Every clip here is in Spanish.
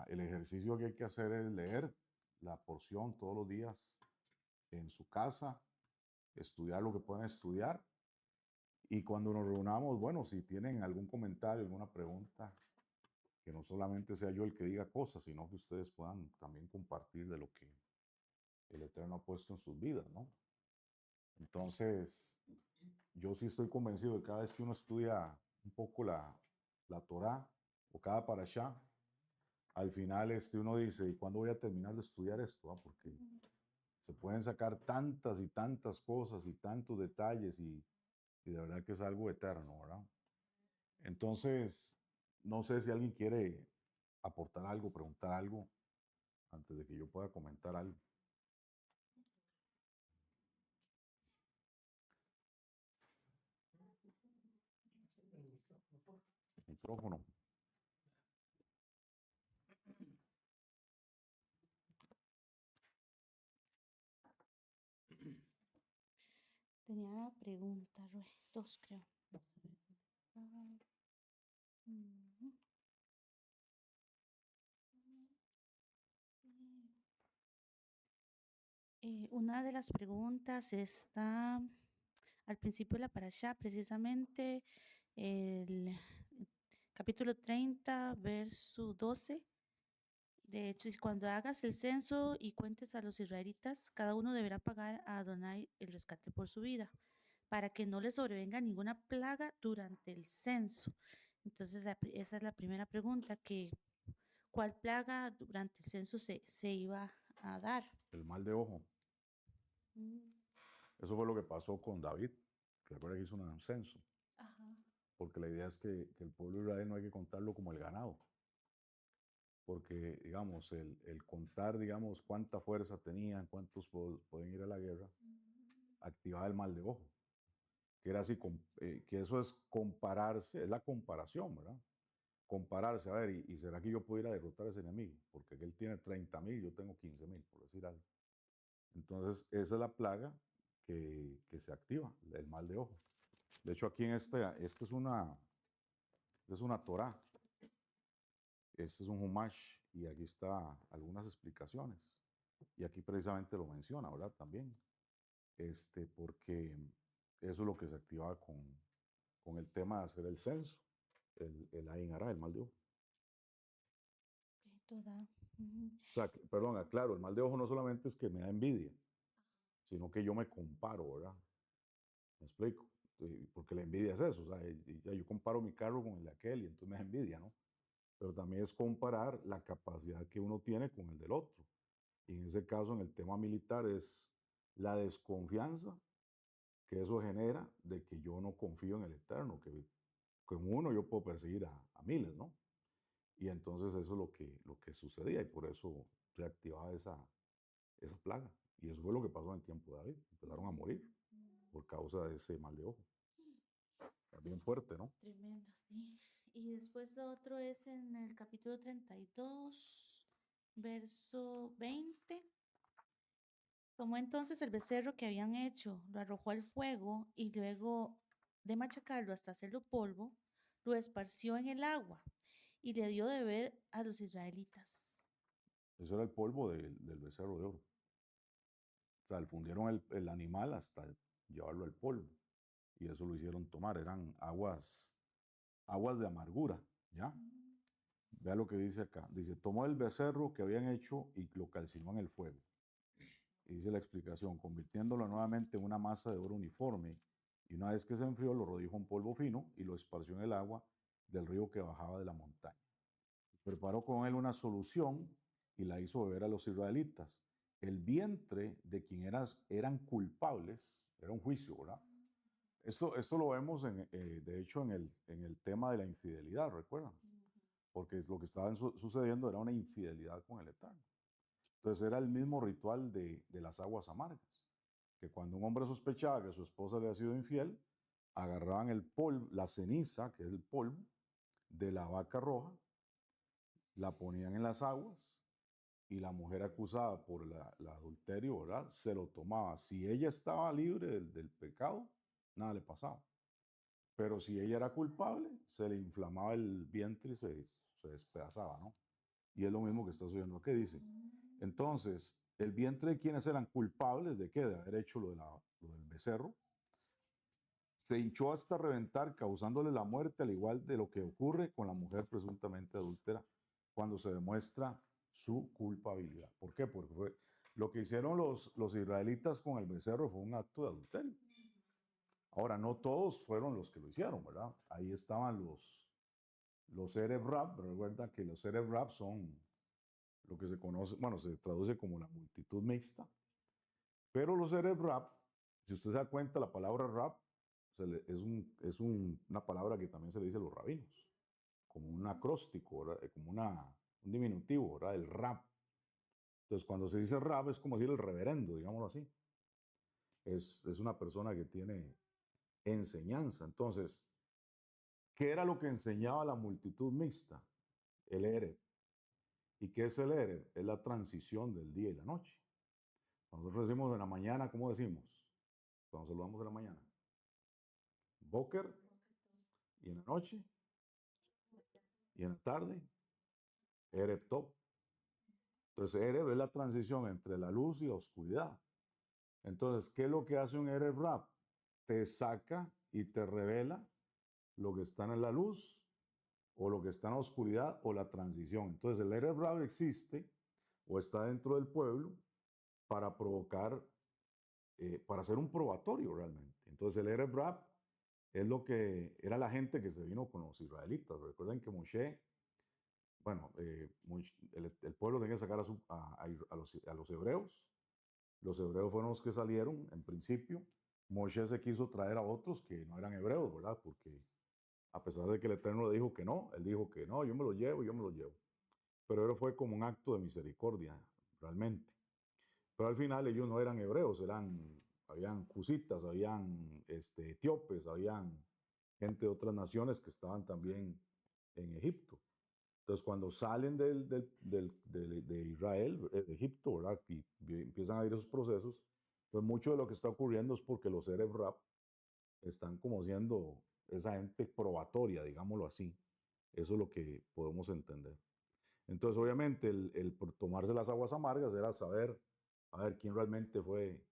el ejercicio que hay que hacer es leer la porción todos los días en su casa, estudiar lo que pueden estudiar. Y cuando nos reunamos, bueno, si tienen algún comentario, alguna pregunta, que no solamente sea yo el que diga cosas, sino que ustedes puedan también compartir de lo que el Eterno ha puesto en sus vidas, ¿no? Entonces, yo sí estoy convencido de que cada vez que uno estudia un poco la Torá o cada parashá, al final uno dice, ¿y cuándo voy a terminar de estudiar esto? Porque se pueden sacar tantas y tantas cosas y tantos detalles y de verdad que es algo eterno, ¿verdad? Entonces, no sé si alguien quiere aportar algo, preguntar algo, antes de que yo pueda comentar algo. Micrófono. Tenía preguntas, dos creo. Ujú. Una de las preguntas está al principio de la parashá, precisamente el capítulo 30, verso 12. De hecho, cuando hagas el censo y cuentes a los israelitas, cada uno deberá pagar a Adonai el rescate por su vida, para que no le sobrevenga ninguna plaga durante el censo. Entonces, esa es la primera pregunta, ¿cuál plaga durante el censo se iba a dar? El mal de ojo. Mm. Eso fue lo que pasó con David, que recuerda que hizo un censo, Ajá. porque la idea es que el pueblo de Israel no hay que contarlo como el ganado, porque, digamos, el contar, digamos, cuánta fuerza tenían, cuántos pueden ir a la guerra, activaba el mal de ojo, que era así, que eso es compararse, es la comparación, ¿verdad? Compararse, a ver, ¿y será que yo puedo ir a derrotar a ese enemigo? Porque él tiene 30,000, yo tengo 15,000, por decir algo. Entonces, esa es la plaga que se activa, el mal de ojo. De hecho, aquí en este es una Torah, este es un Humash, y aquí está algunas explicaciones. Y aquí precisamente lo menciona, ¿verdad? También, porque eso es lo que se activaba con el tema de hacer el censo, el Ain Ara, el mal de ojo. Toda. O sea, perdón, aclaro, el mal de ojo no solamente es que me da envidia, sino que yo me comparo, ¿verdad? ¿Me explico? Porque la envidia es eso, o sea, yo comparo mi carro con el de aquel y entonces me da envidia, ¿no? Pero también es comparar la capacidad que uno tiene con el del otro. Y en ese caso, en el tema militar, es la desconfianza que eso genera de que yo no confío en el Eterno, que con uno yo puedo perseguir a miles, ¿no? Y entonces eso es lo que sucedía y por eso se activaba esa plaga. Y eso fue lo que pasó en el tiempo de David. Empezaron a morir por causa de ese mal de ojo. Bien fuerte, ¿no? Tremendo, sí. Y después lo otro es en el capítulo 32, verso 20. Tomó entonces el becerro que habían hecho, lo arrojó al fuego y luego de machacarlo hasta hacerlo polvo, lo esparció en el agua y le dio de beber a los israelitas. Eso era el polvo del becerro de oro. O sea, fundieron el animal hasta llevarlo al polvo. Y eso lo hicieron tomar. Eran aguas de amargura, ¿ya? Vea lo que dice acá. Dice, tomó el becerro que habían hecho y lo calcinó en el fuego. Y dice la explicación, convirtiéndolo nuevamente en una masa de oro uniforme. Y una vez que se enfrió, lo rodijo en polvo fino y lo esparció en el agua del río que bajaba de la montaña. Preparó con él una solución y la hizo beber a los israelitas. El vientre de quien eran culpables, era un juicio, ¿verdad? Esto lo vemos, de hecho, en el tema de la infidelidad, ¿recuerdan? Porque lo que estaba sucediendo era una infidelidad con el Eterno. Entonces era el mismo ritual de las aguas amargas, que cuando un hombre sospechaba que su esposa le había sido infiel, agarraban el polvo, la ceniza, que es el polvo, de la vaca roja, la ponían en las aguas y la mujer acusada por el adulterio, ¿verdad? Se lo tomaba. Si ella estaba libre del pecado, nada le pasaba. Pero si ella era culpable, se le inflamaba el vientre y se despedazaba, ¿no? Y es lo mismo que está sucediendo aquí, dice. Entonces, el vientre de quienes eran culpables de qué, de haber hecho lo del becerro, se hinchó hasta reventar, causándole la muerte, al igual de lo que ocurre con la mujer presuntamente adúltera cuando se demuestra su culpabilidad. ¿Por qué? Porque lo que hicieron los israelitas con el becerro fue un acto de adulterio. Ahora, no todos fueron los que lo hicieron, ¿verdad? Ahí estaban los Erev Rab. Recuerda que los Erev Rab son lo que se conoce, bueno, se traduce como la multitud mixta. Pero los Erev Rab, si usted se da cuenta, la palabra Rab es una palabra que también se le dice a los rabinos, como un acróstico, ¿verdad? Como un diminutivo, ¿verdad? El Rab. Entonces, cuando se dice Rab es como decir el reverendo, digámoslo así. Es una persona que tiene enseñanza. Entonces, ¿qué era lo que enseñaba la multitud mixta? El Erev. ¿Y qué es el Erev? Es la transición del día y la noche. Cuando nosotros decimos en la mañana, ¿cómo decimos? Cuando saludamos en la mañana. Boker, y en la noche, y en la tarde, Erev Top. Entonces, Erev es la transición entre la luz y la oscuridad. Entonces, ¿qué es lo que hace un Erev Rab? Te saca y te revela lo que está en la luz o lo que está en la oscuridad o la transición. Entonces, el Erev Rab existe o está dentro del pueblo para provocar, para hacer un probatorio realmente. Entonces, el Erev Rab es lo que era la gente que se vino con los israelitas. Recuerden que Moshe, bueno, el pueblo tenía que sacar a los hebreos. Los hebreos fueron los que salieron en principio. Moshe se quiso traer a otros que no eran hebreos, ¿verdad? Porque a pesar de que el Eterno le dijo que no, él dijo que no, yo me lo llevo, yo me lo llevo. Pero eso fue como un acto de misericordia, realmente. Pero al final ellos no eran hebreos, habían cusitas, habían etíopes, habían gente de otras naciones que estaban también en Egipto. Entonces, cuando salen de Israel, de Egipto, ¿verdad? Y empiezan a ir esos procesos, pues mucho de lo que está ocurriendo es porque los Erev Rab están como siendo esa gente probatoria, digámoslo así. Eso es lo que podemos entender. Entonces, obviamente, el tomarse las aguas amargas era saber, a ver, quién realmente fue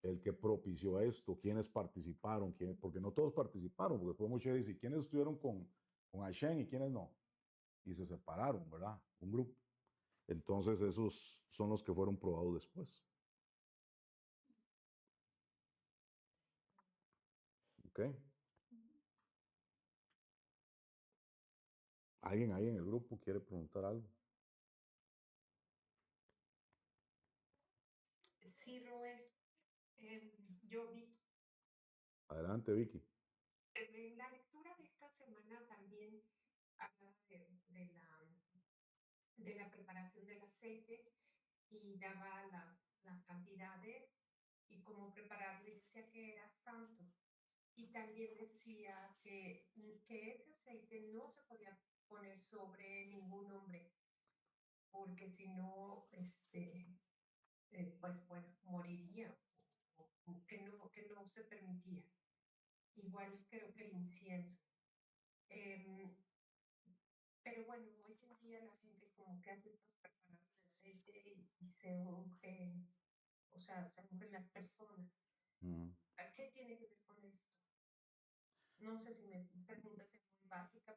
el que propició esto, quiénes participaron, porque no todos participaron, porque después muchos dicen, ¿quiénes estuvieron con Hashem y quiénes no? Y se separaron, ¿verdad? Un grupo. Entonces, esos son los que fueron probados después. ¿Ok? ¿Alguien ahí en el grupo quiere preguntar algo? Sí, Rubén, yo vi Adelante, Vicky. en la lectura de esta semana también hablaba de la preparación del aceite y daba las cantidades y cómo prepararlo y decía que era santo. Y también decía que ese aceite no se podía poner sobre ningún hombre, porque si no, pues bueno, moriría, o que no se permitía. Igual creo que el incienso. Em, pero bueno, hoy en día la gente como que hace estos preparados de aceite y se unge, o sea, se ungen las personas. ¿A qué tiene que ver con esto? No sé si me preguntas es muy básica,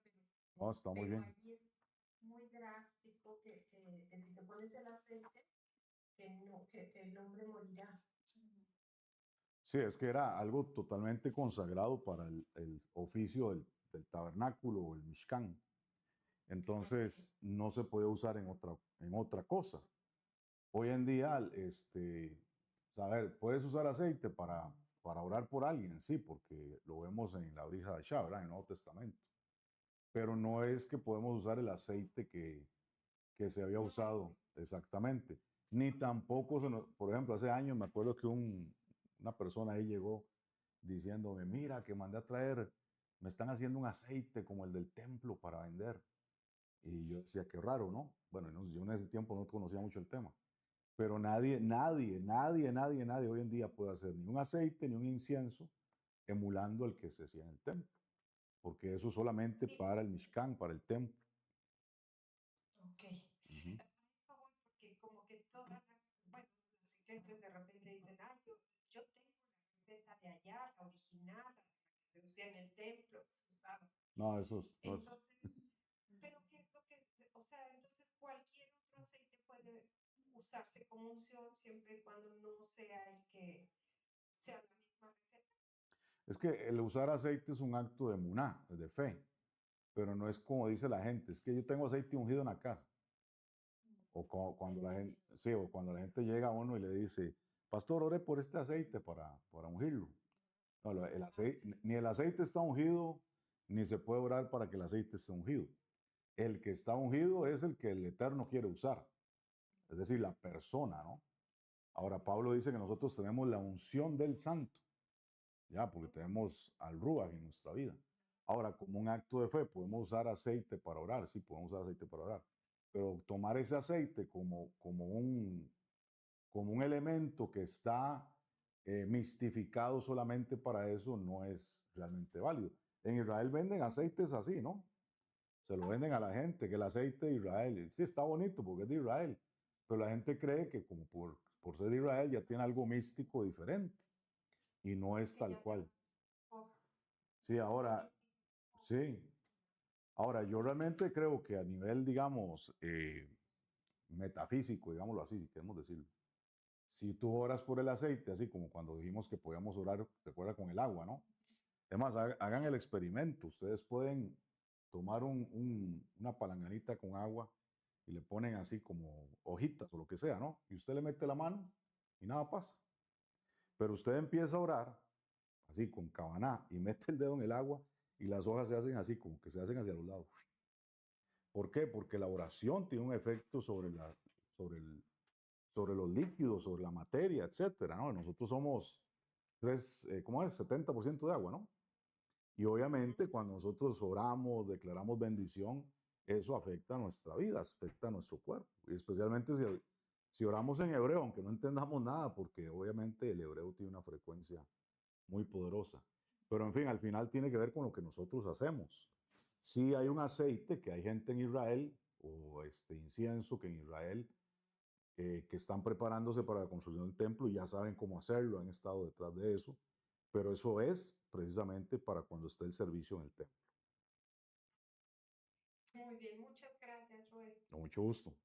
No, está muy bien. ahí es muy drástico que si te pones el aceite, que el hombre morirá. Sí, es que era algo totalmente consagrado para el oficio del tabernáculo o el Mishkan. Entonces, no se puede usar en otra cosa. Hoy en día, a ver, puedes usar aceite para orar por alguien, sí, porque lo vemos en la brija de Shah, ¿verdad? En el Nuevo Testamento. Pero no es que podemos usar el aceite que se había usado exactamente. Ni tampoco, por ejemplo, hace años me acuerdo que una persona ahí llegó diciéndome, mira, que mandé a traer, me están haciendo un aceite como el del templo para vender. Y yo decía, qué raro, ¿no? Bueno, yo en ese tiempo no conocía mucho el tema. Pero nadie hoy en día puede hacer ni un aceite ni un incienso emulando el que se hacía en el templo. Porque eso solamente para el Mishkan, para el templo. Ok. iglesias de repente dicen, ay, yo tengo la receta de allá, la original, la que se usa en el templo, que se usaba. No, eso es, no es- Entonces, pero ¿qué es lo que, o sea, entonces cualquier otro aceite puede usarse como unción siempre y cuando no sea el que sea la misma receta? es que el usar aceite es un acto de muná, de fe, pero no es como dice la gente, es que yo tengo aceite ungido en la casa. O cuando la gente, sí, o cuando la gente llega a uno y le dice, pastor, ore por este aceite para ungirlo. No, el aceite, ni el aceite está ungido, ni se puede orar para que el aceite esté ungido. El que está ungido es el que el Eterno quiere usar, es decir, la persona, ¿no? Ahora, Pablo dice que nosotros tenemos la unción del Santo, ya, porque tenemos al Ruach en nuestra vida. Ahora, como un acto de fe, podemos usar aceite para orar, sí, podemos usar aceite para orar, pero tomar ese aceite como un elemento que está mistificado solamente para eso no es realmente válido. En Israel venden aceites así, ¿no? Se lo venden a la gente, que el aceite de Israel, sí está bonito porque es de Israel, pero la gente cree que como por ser de Israel ya tiene algo místico diferente y no es Que tal ya te cual. enfoca. Sí, ahora, sí. Ahora, yo realmente creo que a nivel, digamos, metafísico, digámoslo así, si queremos decirlo, si tú oras por el aceite, así como cuando dijimos que podíamos orar, recuerda, con el agua, ¿no? Además, hagan el experimento. Ustedes pueden tomar una palanganita con agua y le ponen así como hojitas o lo que sea, ¿no? Y usted le mete la mano y nada pasa. Pero usted empieza a orar así con cabaná y mete el dedo en el agua y las hojas se hacen así, como que se hacen hacia los lados. ¿Por qué? Porque la oración tiene un efecto sobre, el, sobre los líquidos, sobre la materia, etcétera, ¿no? Nosotros somos ¿cómo es? 70% de agua, ¿no? Y obviamente cuando nosotros oramos, declaramos bendición, eso afecta a nuestra vida, afecta a nuestro cuerpo. Y especialmente si oramos en hebreo, aunque no entendamos nada, porque obviamente el hebreo tiene una frecuencia muy poderosa. Pero en fin, al final tiene que ver con lo que nosotros hacemos. Si hay un aceite que hay gente en Israel, o este incienso que en Israel, que están preparándose para la construcción del templo y ya saben cómo hacerlo, han estado detrás de eso, pero eso es precisamente para cuando esté el servicio en el templo. Muy bien, muchas gracias, Roel. Con mucho gusto.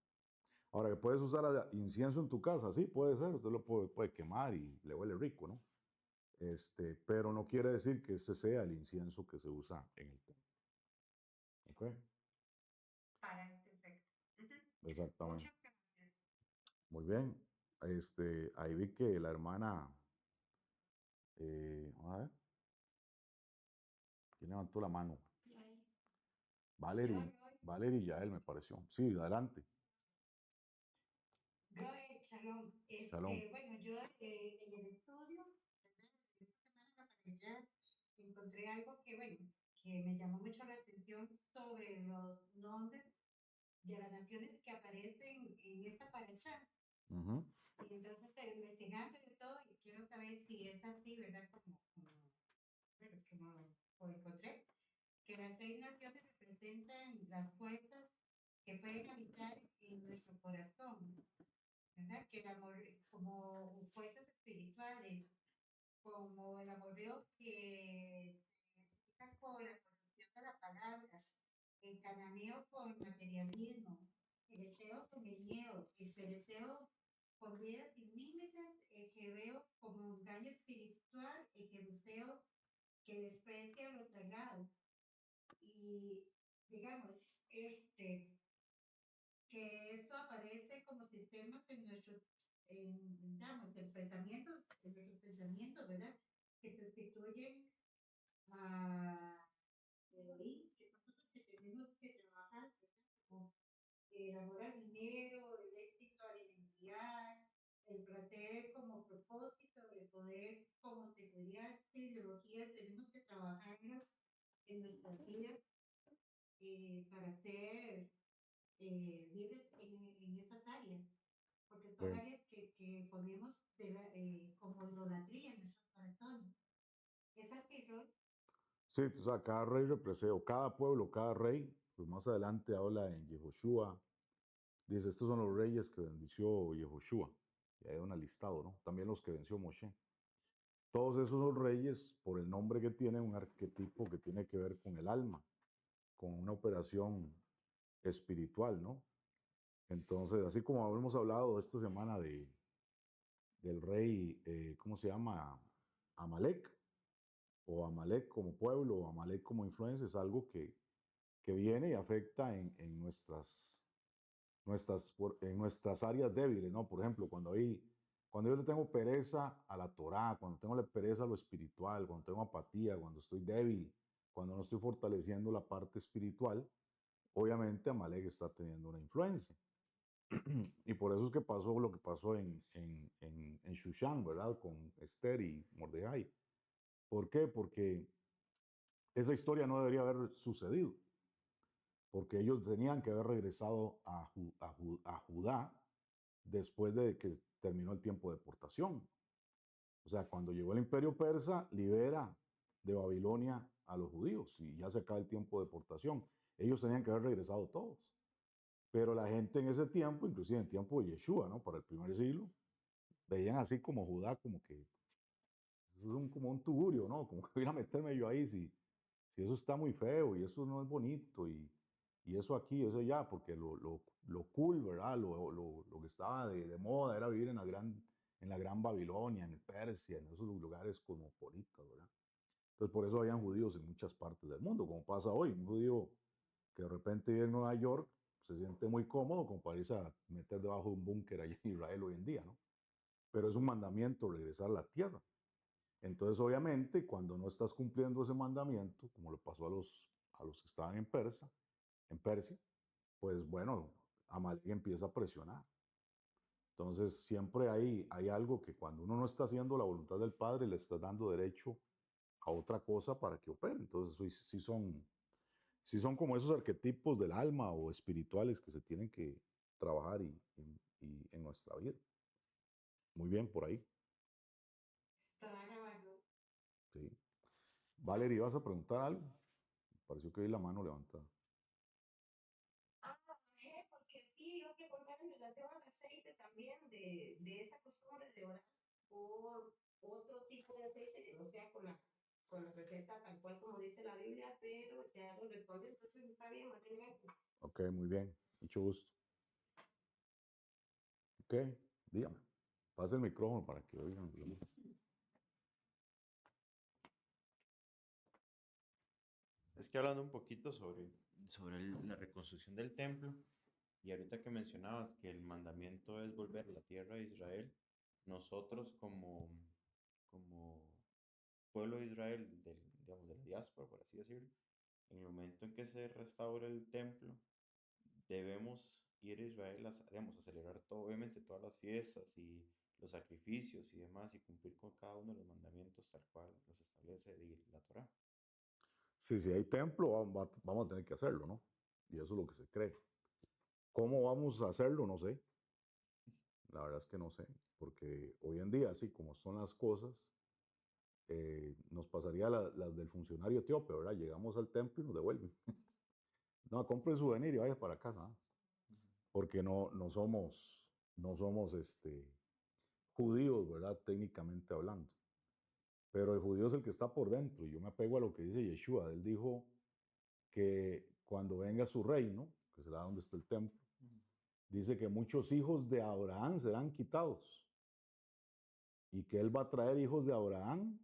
Ahora, que puedes usar incienso en tu casa, sí, puede ser, usted lo puede quemar y le huele rico, ¿no? Pero no quiere decir que ese sea el incienso que se usa en el templo. ¿Ok? Para este efecto. Exactamente. Muchas gracias. Muy bien. Ahí vi que la hermana, vamos a ver, ¿quién levantó la mano? Valerie, Roy, Valerie Yael me pareció. Sí, adelante. Roy, shalom. Shalom. Bueno, yo en el estudio, esta semana para allá, encontré algo que, bueno, que me llamó mucho la atención sobre los nombres de las naciones que aparecen en esta paracha. Ujú. Y entonces investigando y todo, y quiero saber si es así, ¿verdad? Bueno, como encontré, que las 6 naciones representan las fuerzas que pueden habitar en nuestro corazón, ¿verdad? Que el amor, como fuerzas espirituales, como el amorreo que se identifica con la corrupción de la palabra, el cananeo con materialismo, el eteo con el miedo, el pereceo con vidas sin límites, el que veo como un engaño espiritual, el que buceo que desprecia lo sagrado. Y digamos, que esto aparece como sistemas en nuestros, digamos, en nuestros pensamientos, ¿verdad? Que sustituyen a Elohim, que son cosas que tenemos que trabajar, ¿verdad? Como el amor al dinero, el éxito a la identidad, el placer como propósito, el poder como seguridad, ideologías, tenemos que trabajarlas en nuestras vidas para ser libres en estas áreas, porque son Sí. áreas que ponemos como idolatría en nuestros corazones. Es así, Roy. Sí, o sea, cada rey representa, o cada pueblo, cada rey, pues más adelante habla en Yehoshua, dice, estos son los reyes que bendició Yehoshua. y hay un listado, ¿no? También los que venció Moshe. Todos esos reyes, por el nombre que tienen, un arquetipo que tiene que ver con el alma, con una operación espiritual, ¿no? Entonces, así como hemos hablado esta semana del rey, ¿cómo se llama? Amalek, o Amalek como pueblo, o Amalek como influencia, es algo que viene y afecta en nuestras áreas débiles, ¿no? Por ejemplo, cuando yo le tengo pereza a la Torá, cuando tengo la pereza a lo espiritual, cuando tengo apatía, cuando estoy débil, cuando no estoy fortaleciendo la parte espiritual, obviamente Amalek está teniendo una influencia. Y por eso es que pasó lo que pasó en Shushan, ¿verdad? Con Esther y Mordejai. ¿Por qué? Porque esa historia no debería haber sucedido, porque ellos tenían que haber regresado a Judá después de que terminó el tiempo de deportación. O sea, cuando llegó el imperio persa, libera de Babilonia a los judíos y ya se acaba el tiempo de deportación. Ellos tenían que haber regresado todos. Pero la gente en ese tiempo, inclusive en tiempo de Yeshua, ¿no? Para el primer siglo, veían así como Judá, como que eso es como un tugurio, ¿no? Como que voy a meterme yo ahí si eso está muy feo y eso no es bonito y eso aquí, eso allá, porque lo cool, ¿verdad? Lo que estaba de moda era vivir en la gran Babilonia, en Persia, en esos lugares cosmopolitas, ¿verdad? Entonces por eso habían judíos en muchas partes del mundo, como pasa hoy. Un judío que de repente vive en Nueva York se siente muy cómodo como para irse a meter debajo de un búnker allá en Israel hoy en día, ¿no? Pero es un mandamiento regresar a la tierra. Entonces, obviamente, cuando no estás cumpliendo ese mandamiento, como le pasó a los que estaban en Persia, pues bueno, Amalek empieza a presionar. Entonces, siempre hay algo que cuando uno no está haciendo la voluntad del Padre, le está dando derecho a otra cosa para que opere. Entonces, sí son como esos arquetipos del alma o espirituales que se tienen que trabajar y en nuestra vida. Muy bien, por ahí. Claro. Sí. Valerie, ¿vas a preguntar algo? Me pareció que vi la mano levantada. Porque sí, yo preguntar en relación al aceite también, de esa costumbre de orar por otro tipo de aceite que no sea con la receta tal cual como dice la Biblia, pero ya lo responde, entonces está bien, más bien gracias. Ok, muy bien. Mucho gusto. Ok, dígame. Pase el micrófono para que oigan los demás. Es que hablando un poquito sobre la reconstrucción del templo, y ahorita que mencionabas que el mandamiento es volver a la tierra de Israel, nosotros como pueblo de Israel, digamos, de la diáspora, por así decirlo, en el momento en que se restaura el templo, debemos ir a Israel digamos, a celebrar todo, obviamente todas las fiestas y los sacrificios y demás, y cumplir con cada uno de los mandamientos tal cual los establece la Torá. Sí, si hay templo, vamos a tener que hacerlo, ¿no? Y eso es lo que se cree. ¿Cómo vamos a hacerlo? No sé. La verdad es que no sé. Porque hoy en día, así como son las cosas, nos pasaría las del funcionario etíope, ¿verdad? Llegamos al templo y nos devuelven. No, compre el souvenir y vaya para casa. ¿Ah? Porque no somos judíos, ¿verdad? Técnicamente hablando. Pero el judío es el que está por dentro. Y yo me apego a lo que dice Yeshua. Él dijo que cuando venga su reino, que será donde está el templo, dice que muchos hijos de Abraham serán quitados. Y que él va a traer hijos de Abraham.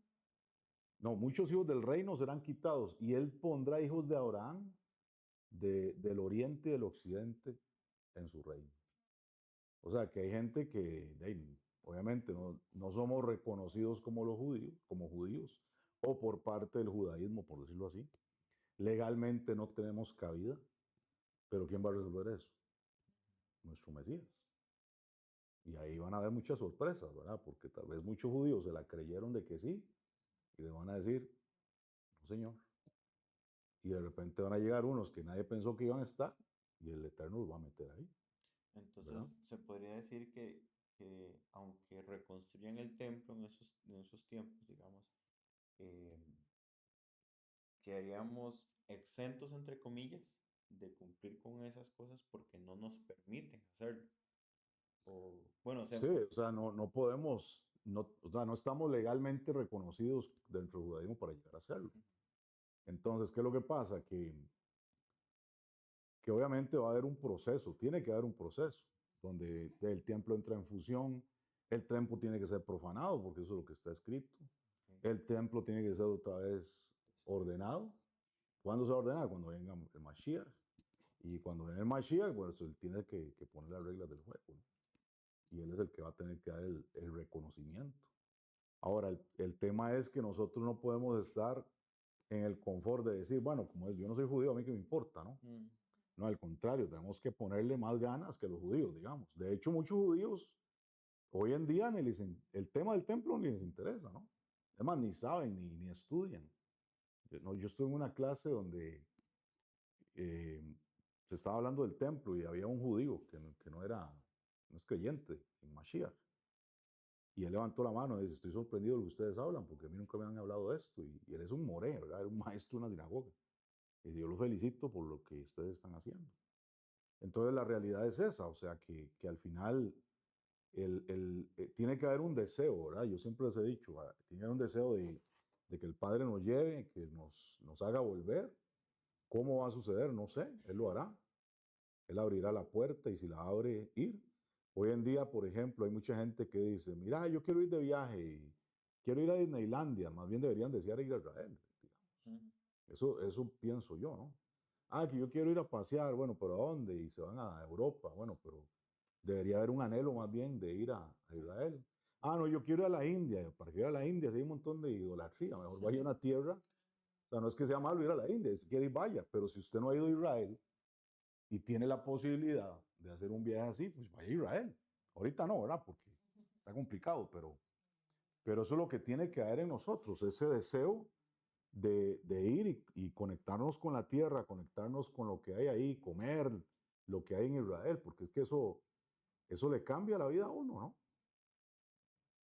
No, muchos hijos del reino serán quitados. Y él pondrá hijos de Abraham del oriente y del occidente en su reino. O sea, que hay gente que, obviamente, no somos reconocidos como judíos, o por parte del judaísmo, por decirlo así. Legalmente no tenemos cabida, pero ¿quién va a resolver eso? Nuestro Mesías. Y ahí van a haber muchas sorpresas, ¿verdad? Porque tal vez muchos judíos se la creyeron de que sí, y le van a decir, no, señor. Y de repente van a llegar unos que nadie pensó que iban a estar, y el Eterno los va a meter ahí. Entonces, ¿verdad? se podría decir que aunque reconstruyan el templo en esos tiempos, digamos, eh, quedaríamos exentos, entre comillas, de cumplir con esas cosas porque no nos permiten hacerlo. O Bueno, o sea, Sí, o sea, no podemos, o sea, no estamos legalmente reconocidos dentro del judaísmo para llegar a hacerlo. Entonces, ¿qué es lo que pasa? Que obviamente va a haber un proceso, tiene que haber un proceso, donde el templo entra en fusión, el templo tiene que ser profanado, porque eso es lo que está escrito, el templo tiene que ser otra vez ordenado. ¿Cuándo se va a ordenar? Cuando venga el Mashiach. Y cuando venga el Mashiach, pues él tiene que poner las reglas del juego, ¿no? Y él es el que va a tener que dar el reconocimiento. Ahora, el tema es que nosotros no podemos estar en el confort de decir, bueno, como yo no soy judío, a mí que me importa, ¿no? No, al contrario, tenemos que ponerle más ganas que los judíos, digamos. De hecho, muchos judíos hoy en día el tema del templo ni les interesa, ¿no? Además, ni saben, ni estudian. Yo estoy en una clase donde eh, se estaba hablando del templo y había un judío que no es creyente en Mashiach. Y él levantó la mano y dice, estoy sorprendido de lo que ustedes hablan, porque a mí nunca me han hablado de esto. Y él es un moré, ¿verdad? Era un maestro de una sinagoga. Y yo lo felicito por lo que ustedes están haciendo. Entonces la realidad es esa, o sea, que al final tiene que haber un deseo, ¿verdad? Yo siempre les he dicho, tiene que haber un deseo de que el Padre nos lleve, que nos haga volver. ¿Cómo va a suceder? No sé, Él lo hará. Él abrirá la puerta y si la abre, ir. Hoy en día, por ejemplo, hay mucha gente que dice, mira, yo quiero ir de viaje y quiero ir a Disneylandia, más bien deberían desear ir a Israel, digamos. Eso pienso yo, ¿no? Ah, que yo quiero ir a pasear, bueno, pero ¿a dónde? Y se van a Europa, bueno, pero debería haber un anhelo más bien de ir a Israel. Ah, no, yo quiero ir a la India, para que ir a la India si hay un montón de idolatría, mejor vaya a una tierra, o sea, no es que sea malo ir a la India, si quiere ir vaya, pero si usted no ha ido a Israel y tiene la posibilidad de hacer un viaje así, pues vaya a Israel. Ahorita no, ¿verdad? Porque está complicado, pero eso es lo que tiene que haber en nosotros, ese deseo de ir y conectarnos con la tierra, conectarnos con lo que hay ahí, comer lo que hay en Israel, porque es que eso le cambia la vida a uno, ¿no?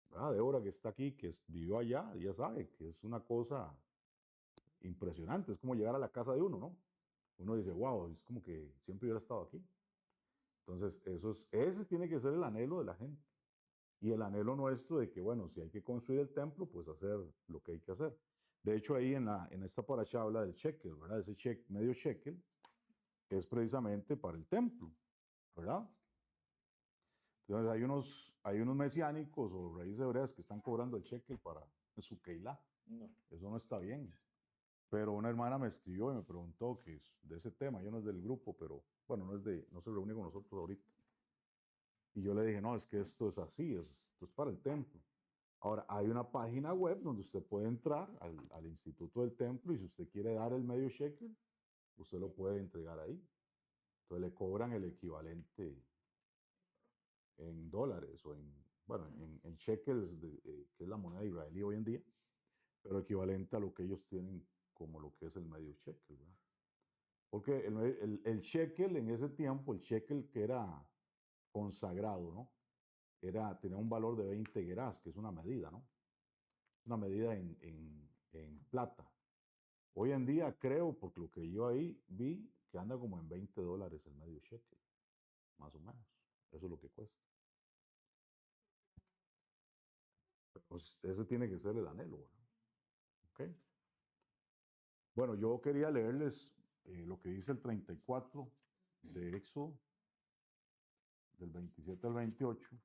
¿Verdad? Débora que está aquí, que vivió allá, ya sabe que es una cosa impresionante, es como llegar a la casa de uno, ¿no? Uno dice, wow, es como que siempre hubiera estado aquí. Entonces, ese tiene que ser el anhelo de la gente. Y el anhelo nuestro de que, bueno, si hay que construir el templo, pues hacer lo que hay que hacer. De hecho, ahí en esta parasha habla del shekel, ¿verdad? Ese medio shekel es precisamente para el templo, ¿verdad? Entonces hay unos mesiánicos o raíces hebreas que están cobrando el shekel para su keilah. no. Eso no está bien. Pero una hermana me escribió y me preguntó que es de ese tema, yo no es del grupo, pero bueno, no se reúne con nosotros ahorita. Y yo le dije, no, es que esto es así, esto es para el templo. Ahora, hay una página web donde usted puede entrar al Instituto del Templo y si usted quiere dar el medio shekel, usted lo puede entregar ahí. Entonces le cobran el equivalente en dólares o en shekels, que es la moneda israelí hoy en día, pero equivalente a lo que ellos tienen como lo que es el medio shekel, ¿verdad? Porque el shekel en ese tiempo, el shekel que era consagrado, ¿no? Tenía un valor de 20 gerás, que es una medida, ¿no? Una medida en plata. Hoy en día creo, porque lo que yo ahí vi, que anda como en $20 el medio shekel, más o menos. Eso es lo que cuesta. Pues ese tiene que ser el anhelo, ¿verdad? ¿Ok? Bueno, yo quería leerles lo que dice el 34 de Éxodo, del 27 al 28.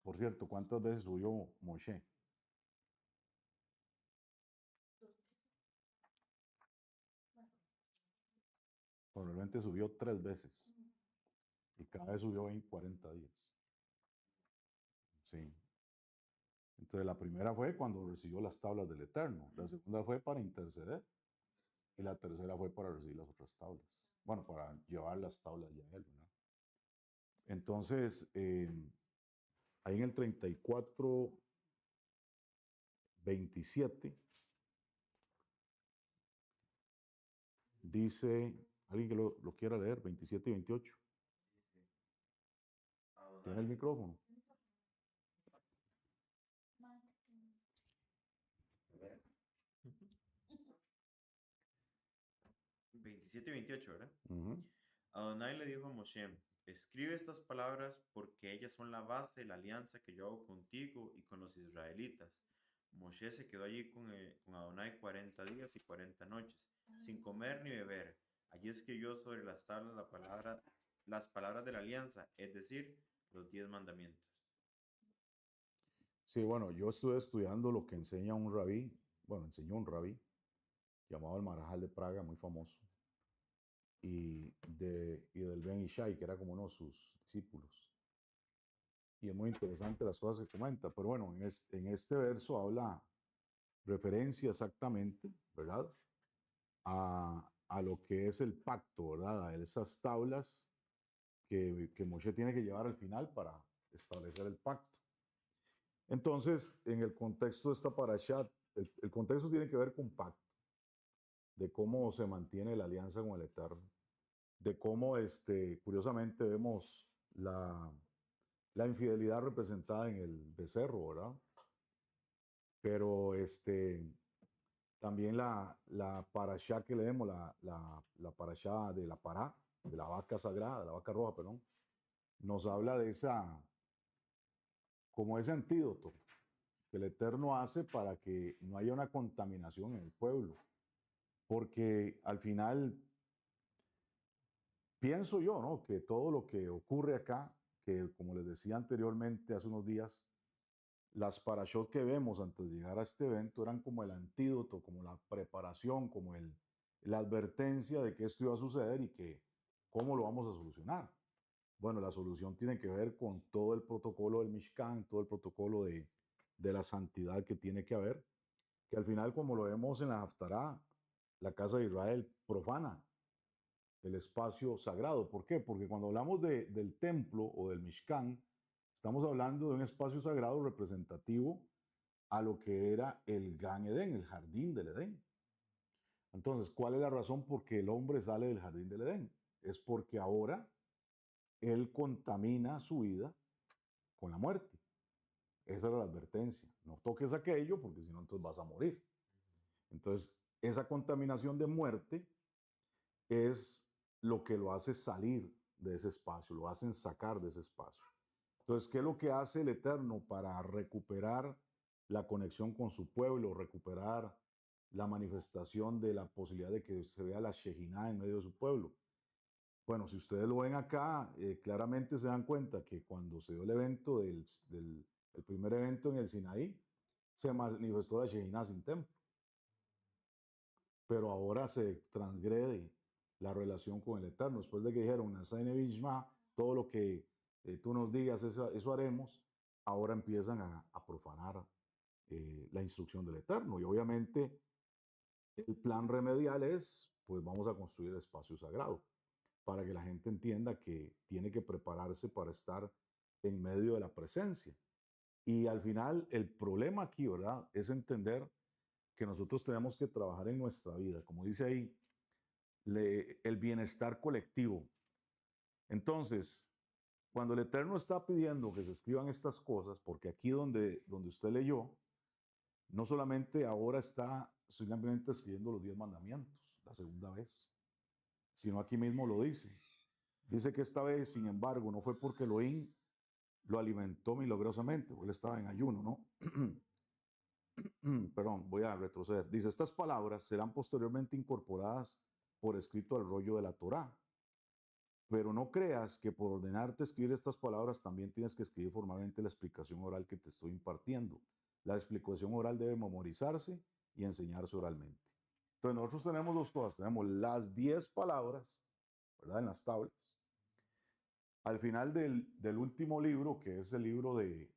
Por cierto, ¿cuántas veces subió Moshe? Probablemente subió 3 veces. Y cada vez subió en 40 días. Sí. Entonces la primera fue cuando recibió las tablas del Eterno. La segunda fue para interceder. Y la tercera fue para recibir las otras tablas. Bueno, para llevar las tablas ya a él, ¿verdad? Entonces, ahí en el 34, 27, dice, alguien que lo quiera leer, 27 y 28. ¿Tiene el micrófono? 27 y 28, ¿verdad? Uh -huh. Adonai le dijo a Moshe, escribe estas palabras porque ellas son la base de la alianza que yo hago contigo y con los israelitas. Moshe se quedó allí con Adonai 40 días y 40 noches, sin comer ni beber. Allí escribió sobre las tablas las palabras de la alianza, es decir, los 10 mandamientos. Sí, bueno, yo estuve estudiando lo que enseña un rabí, bueno, enseñó un rabí llamado el Marajal de Praga, muy famoso, y del Ben Ishai, que era como uno de sus discípulos. Y es muy interesante las cosas que comenta, pero bueno, en este verso habla referencia exactamente, ¿verdad? A lo que es el pacto, ¿verdad? A esas tablas que Moshe tiene que llevar al final para establecer el pacto. Entonces, en el contexto de esta parashat, el contexto tiene que ver con pacto, de cómo se mantiene la alianza con el Eterno, de cómo, curiosamente, vemos la infidelidad representada en el becerro, ¿verdad? Pero también la parashá que leemos, la parashá de la pará, de la vaca sagrada, de la vaca roja, perdón, nos habla de como ese antídoto que el Eterno hace para que no haya una contaminación en el pueblo. Porque al final, pienso yo, ¿no? Que todo lo que ocurre acá, que como les decía anteriormente, hace unos días, las parashot que vemos antes de llegar a este evento eran como el antídoto, como la preparación, como la advertencia de que esto iba a suceder y que cómo lo vamos a solucionar. Bueno, la solución tiene que ver con todo el protocolo del Mishkan, todo el protocolo de la santidad que tiene que haber, que al final, como lo vemos en la Haftará, la casa de Israel profana el espacio sagrado. ¿Por qué? Porque cuando hablamos del templo o del Mishkan, estamos hablando de un espacio sagrado representativo a lo que era el Gan Edén, el jardín del Edén. Entonces, ¿cuál es la razón por qué el hombre sale del jardín del Edén? Es porque ahora él contamina su vida con la muerte. Esa era la advertencia. No toques aquello porque si no, entonces vas a morir. Entonces, esa contaminación de muerte es lo que lo hace salir de ese espacio, lo hacen sacar de ese espacio. Entonces, ¿qué es lo que hace el Eterno para recuperar la conexión con su pueblo, recuperar la manifestación de la posibilidad de que se vea la Shejinah en medio de su pueblo? Bueno, si ustedes lo ven acá, claramente se dan cuenta que cuando se dio el evento el primer evento en el Sinaí, se manifestó la Shejinah sin templo. Pero ahora se transgrede la relación con el Eterno. Después de que dijeron, Nazaine Bishma, todo lo que tú nos digas, eso haremos, ahora empiezan a profanar la instrucción del Eterno. Y obviamente el plan remedial es, pues vamos a construir espacio sagrado, para que la gente entienda que tiene que prepararse para estar en medio de la presencia. Y al final, el problema aquí, ¿verdad?, es entender que nosotros tenemos que trabajar en nuestra vida, como dice ahí, el bienestar colectivo. Entonces, cuando el Eterno está pidiendo que se escriban estas cosas, porque aquí donde usted leyó, no solamente ahora está simplemente escribiendo los 10 mandamientos, la segunda vez, sino aquí mismo lo dice. Dice que esta vez, sin embargo, no fue porque Elohim lo alimentó milagrosamente, porque él estaba en ayuno, ¿no? Perdón, voy a retroceder. Dice, estas palabras serán posteriormente incorporadas por escrito al rollo de la Torá. Pero no creas que por ordenarte escribir estas palabras también tienes que escribir formalmente la explicación oral que te estoy impartiendo. La explicación oral debe memorizarse y enseñarse oralmente. Entonces nosotros tenemos dos cosas. Tenemos las 10 palabras, ¿verdad?, en las tablas. Al final del último libro, que es el libro de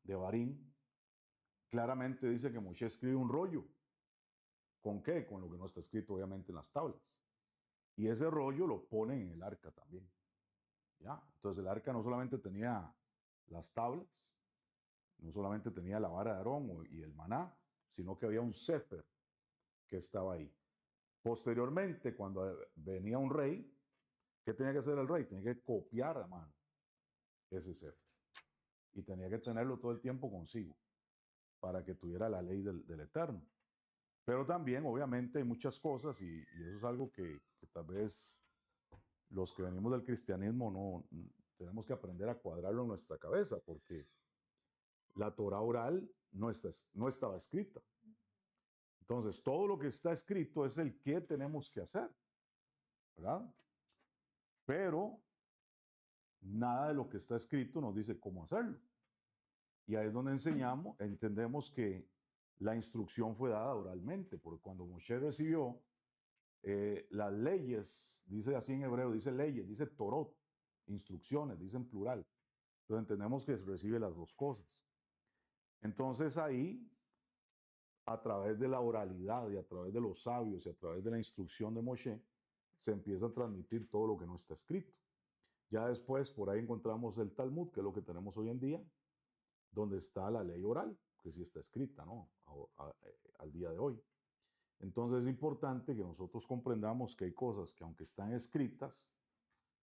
Barín, claramente dice que Moshe escribe un rollo. ¿Con qué? Con lo que no está escrito obviamente en las tablas. Y ese rollo lo ponen en el arca también. ¿Ya? Entonces el arca no solamente tenía las tablas, no solamente tenía la vara de Aarón y el maná, sino que había un sefer que estaba ahí. Posteriormente, cuando venía un rey, ¿qué tenía que hacer el rey? Tenía que copiar a mano ese sefer. Y tenía que tenerlo todo el tiempo consigo para que tuviera la ley del Eterno. Pero también, obviamente, hay muchas cosas y eso es algo que tal vez los que venimos del cristianismo tenemos que aprender a cuadrarlo en nuestra cabeza, porque la Torá oral no estaba escrita. Entonces, todo lo que está escrito es el qué tenemos que hacer, ¿verdad? Pero nada de lo que está escrito nos dice cómo hacerlo. Y ahí es donde entendemos que la instrucción fue dada oralmente, porque cuando Moshe recibió las leyes, dice así en hebreo, dice leyes, dice torot, instrucciones, dice en plural. Entonces entendemos que recibe las dos cosas. Entonces ahí, a través de la oralidad y a través de los sabios y a través de la instrucción de Moshe, se empieza a transmitir todo lo que no está escrito. Ya después, por ahí encontramos el Talmud, que es lo que tenemos hoy en día, donde está la ley oral, que sí está escrita, ¿no? Al día de hoy. Entonces es importante que nosotros comprendamos que hay cosas que aunque están escritas,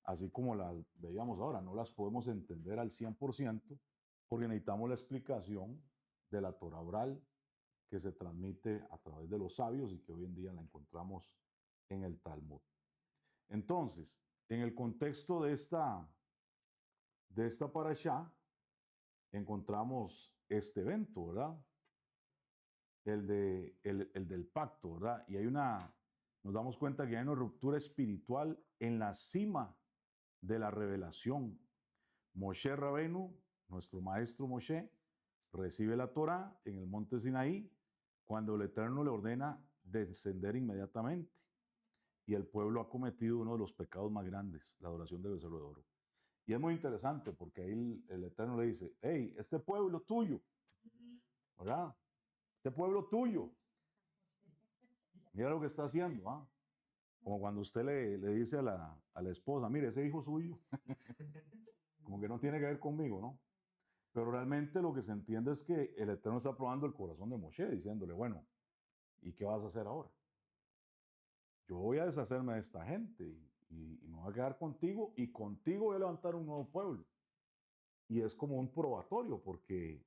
así como las veíamos ahora, no las podemos entender al 100% porque necesitamos la explicación de la Torah oral que se transmite a través de los sabios y que hoy en día la encontramos en el Talmud. Entonces, en el contexto de esta parashá, encontramos este evento, ¿verdad? El del pacto, ¿verdad? Y nos damos cuenta que hay una ruptura espiritual en la cima de la revelación. Moshe Rabenu, nuestro maestro Moshe, recibe la Torá en el monte Sinaí cuando el Eterno le ordena descender inmediatamente. Y el pueblo ha cometido uno de los pecados más grandes, la adoración del becerro de oro. Y es muy interesante porque ahí el Eterno le dice, hey, este pueblo tuyo, ¿verdad? Este pueblo tuyo, mira lo que está haciendo, ¿ah? Como cuando usted le dice a la esposa, mire, ese hijo suyo, como que no tiene que ver conmigo, ¿no? Pero realmente lo que se entiende es que el Eterno está probando el corazón de Moshe, diciéndole, bueno, ¿y qué vas a hacer ahora? Yo voy a deshacerme de esta gente y me voy a quedar contigo y contigo voy a levantar un nuevo pueblo. Y es como un probatorio porque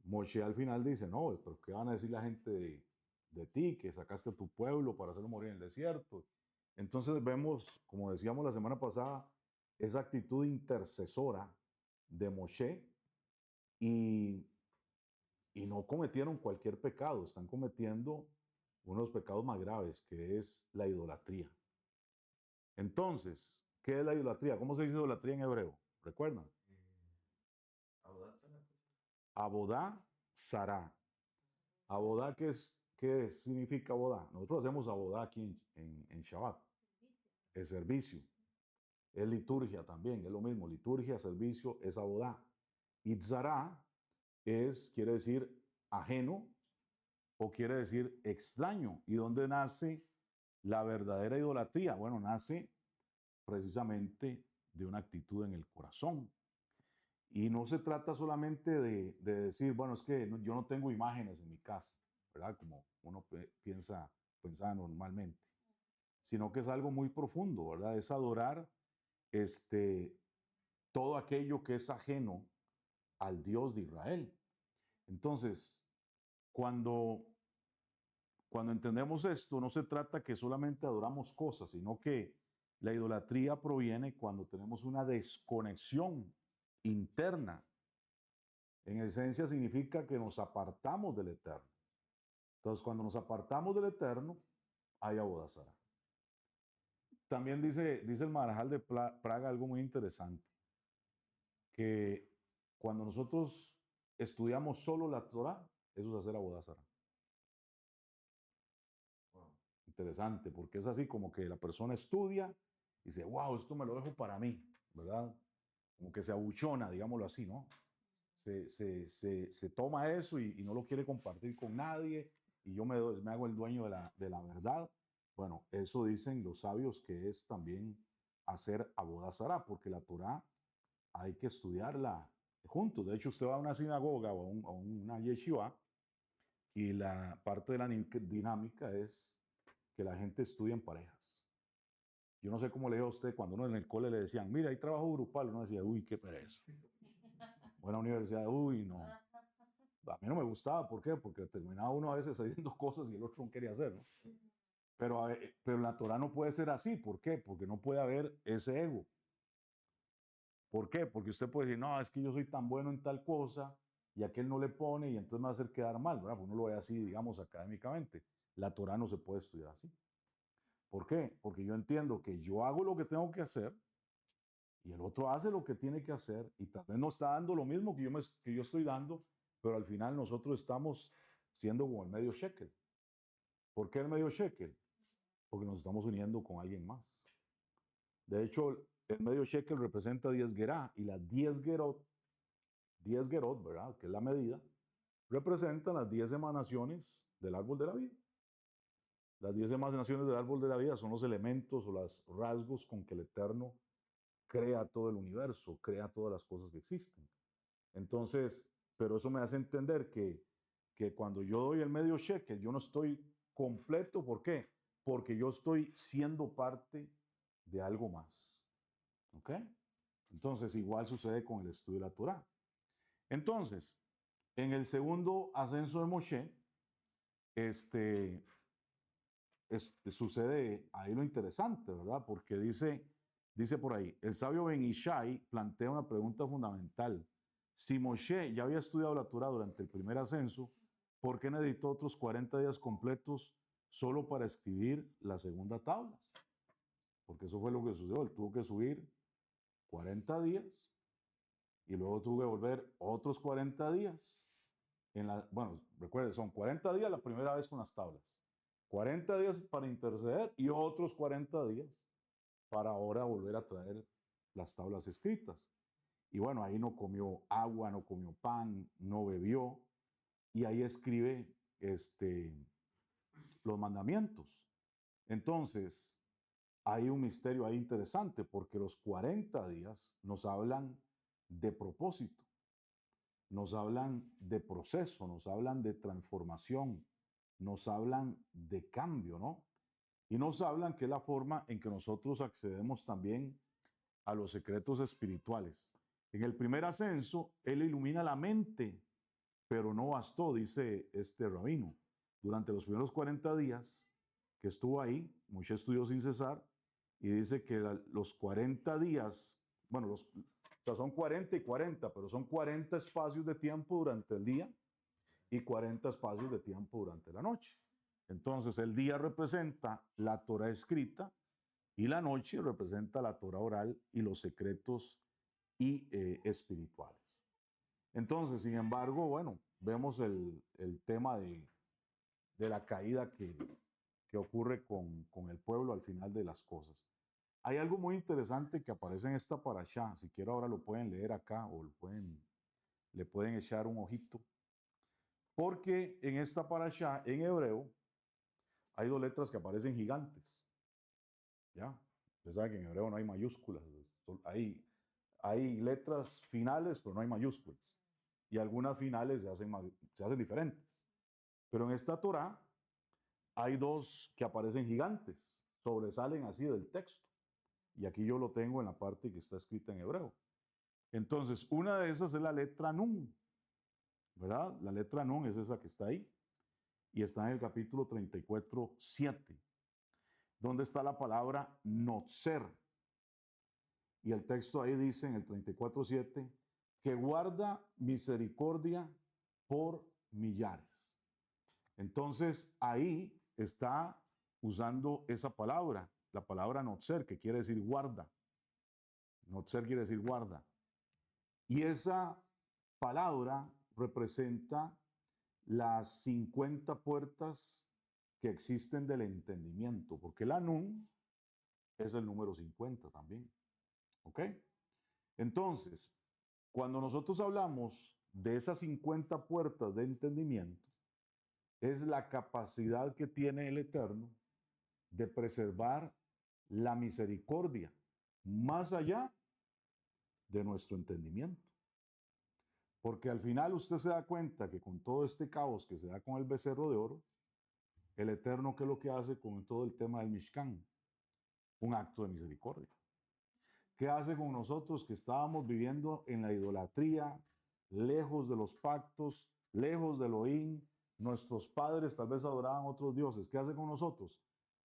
Moshe al final dice, no, pero ¿qué van a decir la gente de ti, que sacaste a tu pueblo para hacerlo morir en el desierto? Entonces vemos, como decíamos la semana pasada, esa actitud intercesora de Moshe y no cometieron cualquier pecado, están cometiendo uno de los pecados más graves, que es la idolatría. Entonces, ¿qué es la idolatría? ¿Cómo se dice idolatría en hebreo? ¿Recuerdan? Abodá Sará. Abodá, ¿qué significa abodá? Nosotros hacemos abodá aquí en Shabbat. El servicio. Es liturgia también, es lo mismo. Liturgia, servicio, es abodá. Itzará quiere decir ajeno o quiere decir extraño. ¿Y dónde nace la verdadera idolatría? Bueno, nace precisamente de una actitud en el corazón. Y no se trata solamente de decir, bueno, es que yo no tengo imágenes en mi casa, ¿verdad? Como uno pensaba normalmente, sino que es algo muy profundo, ¿verdad? Es adorar todo aquello que es ajeno al Dios de Israel. Entonces, cuando entendemos esto, no se trata que solamente adoramos cosas, sino que la idolatría proviene cuando tenemos una desconexión interna. En esencia significa que nos apartamos del Eterno. Entonces, cuando nos apartamos del Eterno, hay abodazara. También dice el Maharajal de Praga algo muy interesante, que cuando nosotros estudiamos solo la Torah, eso es hacer abodazara. Interesante, porque es así como que la persona estudia y dice, wow, esto me lo dejo para mí, ¿verdad? Como que se abuchona, digámoslo así, ¿no? Se toma eso y no lo quiere compartir con nadie y yo me hago el dueño de la verdad. Bueno, eso dicen los sabios que es también hacer abodazara, porque la Torah hay que estudiarla juntos. De hecho, usted va a una sinagoga o a una yeshiva y la parte de la dinámica es que la gente estudia en parejas. Yo no sé cómo le digo a usted cuando uno en el cole le decían, mira, hay trabajo grupal, uno decía, uy, qué pereza. Buena universidad, uy, no. A mí no me gustaba, ¿por qué? Porque terminaba uno a veces haciendo cosas y el otro no quería hacer, ¿no? Pero la Torah no puede ser así. ¿Por qué? Porque no puede haber ese ego. ¿Por qué? Porque usted puede decir, no, es que yo soy tan bueno en tal cosa y aquel no le pone y entonces me va a hacer quedar mal, ¿verdad? Pues uno lo ve así, digamos, académicamente. La Torah no se puede estudiar así. ¿Por qué? Porque yo entiendo que yo hago lo que tengo que hacer y el otro hace lo que tiene que hacer y tal vez no está dando lo mismo que yo estoy dando, pero al final nosotros estamos siendo como el medio shekel. ¿Por qué el medio shekel? Porque nos estamos uniendo con alguien más. De hecho, el medio shekel representa 10 gerá y las 10 gerot, ¿verdad? Que es la medida, representan las 10 emanaciones del árbol de la vida. Las 10 emanaciones del árbol de la vida son los elementos o los rasgos con que el Eterno crea todo el universo, crea todas las cosas que existen. Entonces, pero eso me hace entender que cuando yo doy el medio shekel, yo no estoy completo. ¿Por qué? Porque yo estoy siendo parte de algo más. ¿Ok? Entonces, igual sucede con el estudio de la Torah. Entonces, en el segundo ascenso de Moshe, sucede ahí lo interesante, ¿verdad? Porque dice por ahí, el sabio Ben Ishai plantea una pregunta fundamental. Si Moshe ya había estudiado la Torah durante el primer ascenso, ¿por qué necesitó otros 40 días completos solo para escribir la segunda tabla? Porque eso fue lo que sucedió. Él tuvo que subir 40 días y luego tuvo que volver otros 40 días. Bueno, recuerden, son 40 días la primera vez con las tablas, 40 días para interceder y otros 40 días para ahora volver a traer las tablas escritas. Y bueno, ahí no comió agua, no comió pan, no bebió, y ahí escribe los mandamientos. Entonces, hay un misterio ahí interesante porque los 40 días nos hablan de propósito, nos hablan de proceso, nos hablan de transformación, nos hablan de cambio, ¿no? Y nos hablan que es la forma en que nosotros accedemos también a los secretos espirituales. En el primer ascenso, él ilumina la mente, pero no bastó, dice este rabino. Durante los primeros 40 días que estuvo ahí, Moshe estudió sin cesar, y dice que los 40 días, bueno, o sea, son 40 y 40, pero son 40 espacios de tiempo durante el día y 40 espacios de tiempo durante la noche. Entonces, el día representa la Torah escrita y la noche representa la Torah oral y los secretos y espirituales. Entonces, sin embargo, bueno, vemos el tema de la caída que ocurre con el pueblo al final de las cosas. Hay algo muy interesante que aparece en esta parashá. Si quiero ahora lo pueden leer acá o le pueden echar un ojito. Porque en esta parashá, en hebreo, hay dos letras que aparecen gigantes. ¿Ya? Usted sabe que en hebreo no hay mayúsculas. Hay letras finales, pero no hay mayúsculas. Y algunas finales se hacen diferentes. Pero en esta Torah hay dos que aparecen gigantes, sobresalen así del texto. Y aquí yo lo tengo en la parte que está escrita en hebreo. Entonces, una de esas es la letra Nun, ¿verdad? La letra Nun es esa que está ahí. Y está en el capítulo 34, 7, donde está la palabra Notzer. Y el texto ahí dice en el 34:7 que guarda misericordia por millares. Entonces ahí está usando esa palabra, la palabra Notzer, que quiere decir guarda. Notzer quiere decir guarda. Y esa palabra representa las 50 puertas que existen del entendimiento, porque la Nun es el número 50 también. ¿Ok? Entonces, cuando nosotros hablamos de esas 50 puertas de entendimiento, es la capacidad que tiene el Eterno de preservar la misericordia más allá de nuestro entendimiento. Porque al final usted se da cuenta que con todo este caos que se da con el becerro de oro, el Eterno, ¿qué es lo que hace con todo el tema del Mishkan? Un acto de misericordia. ¿Qué hace con nosotros que estábamos viviendo en la idolatría, lejos de los pactos, lejos del Elohim? Nuestros padres tal vez adoraban otros dioses. ¿Qué hace con nosotros?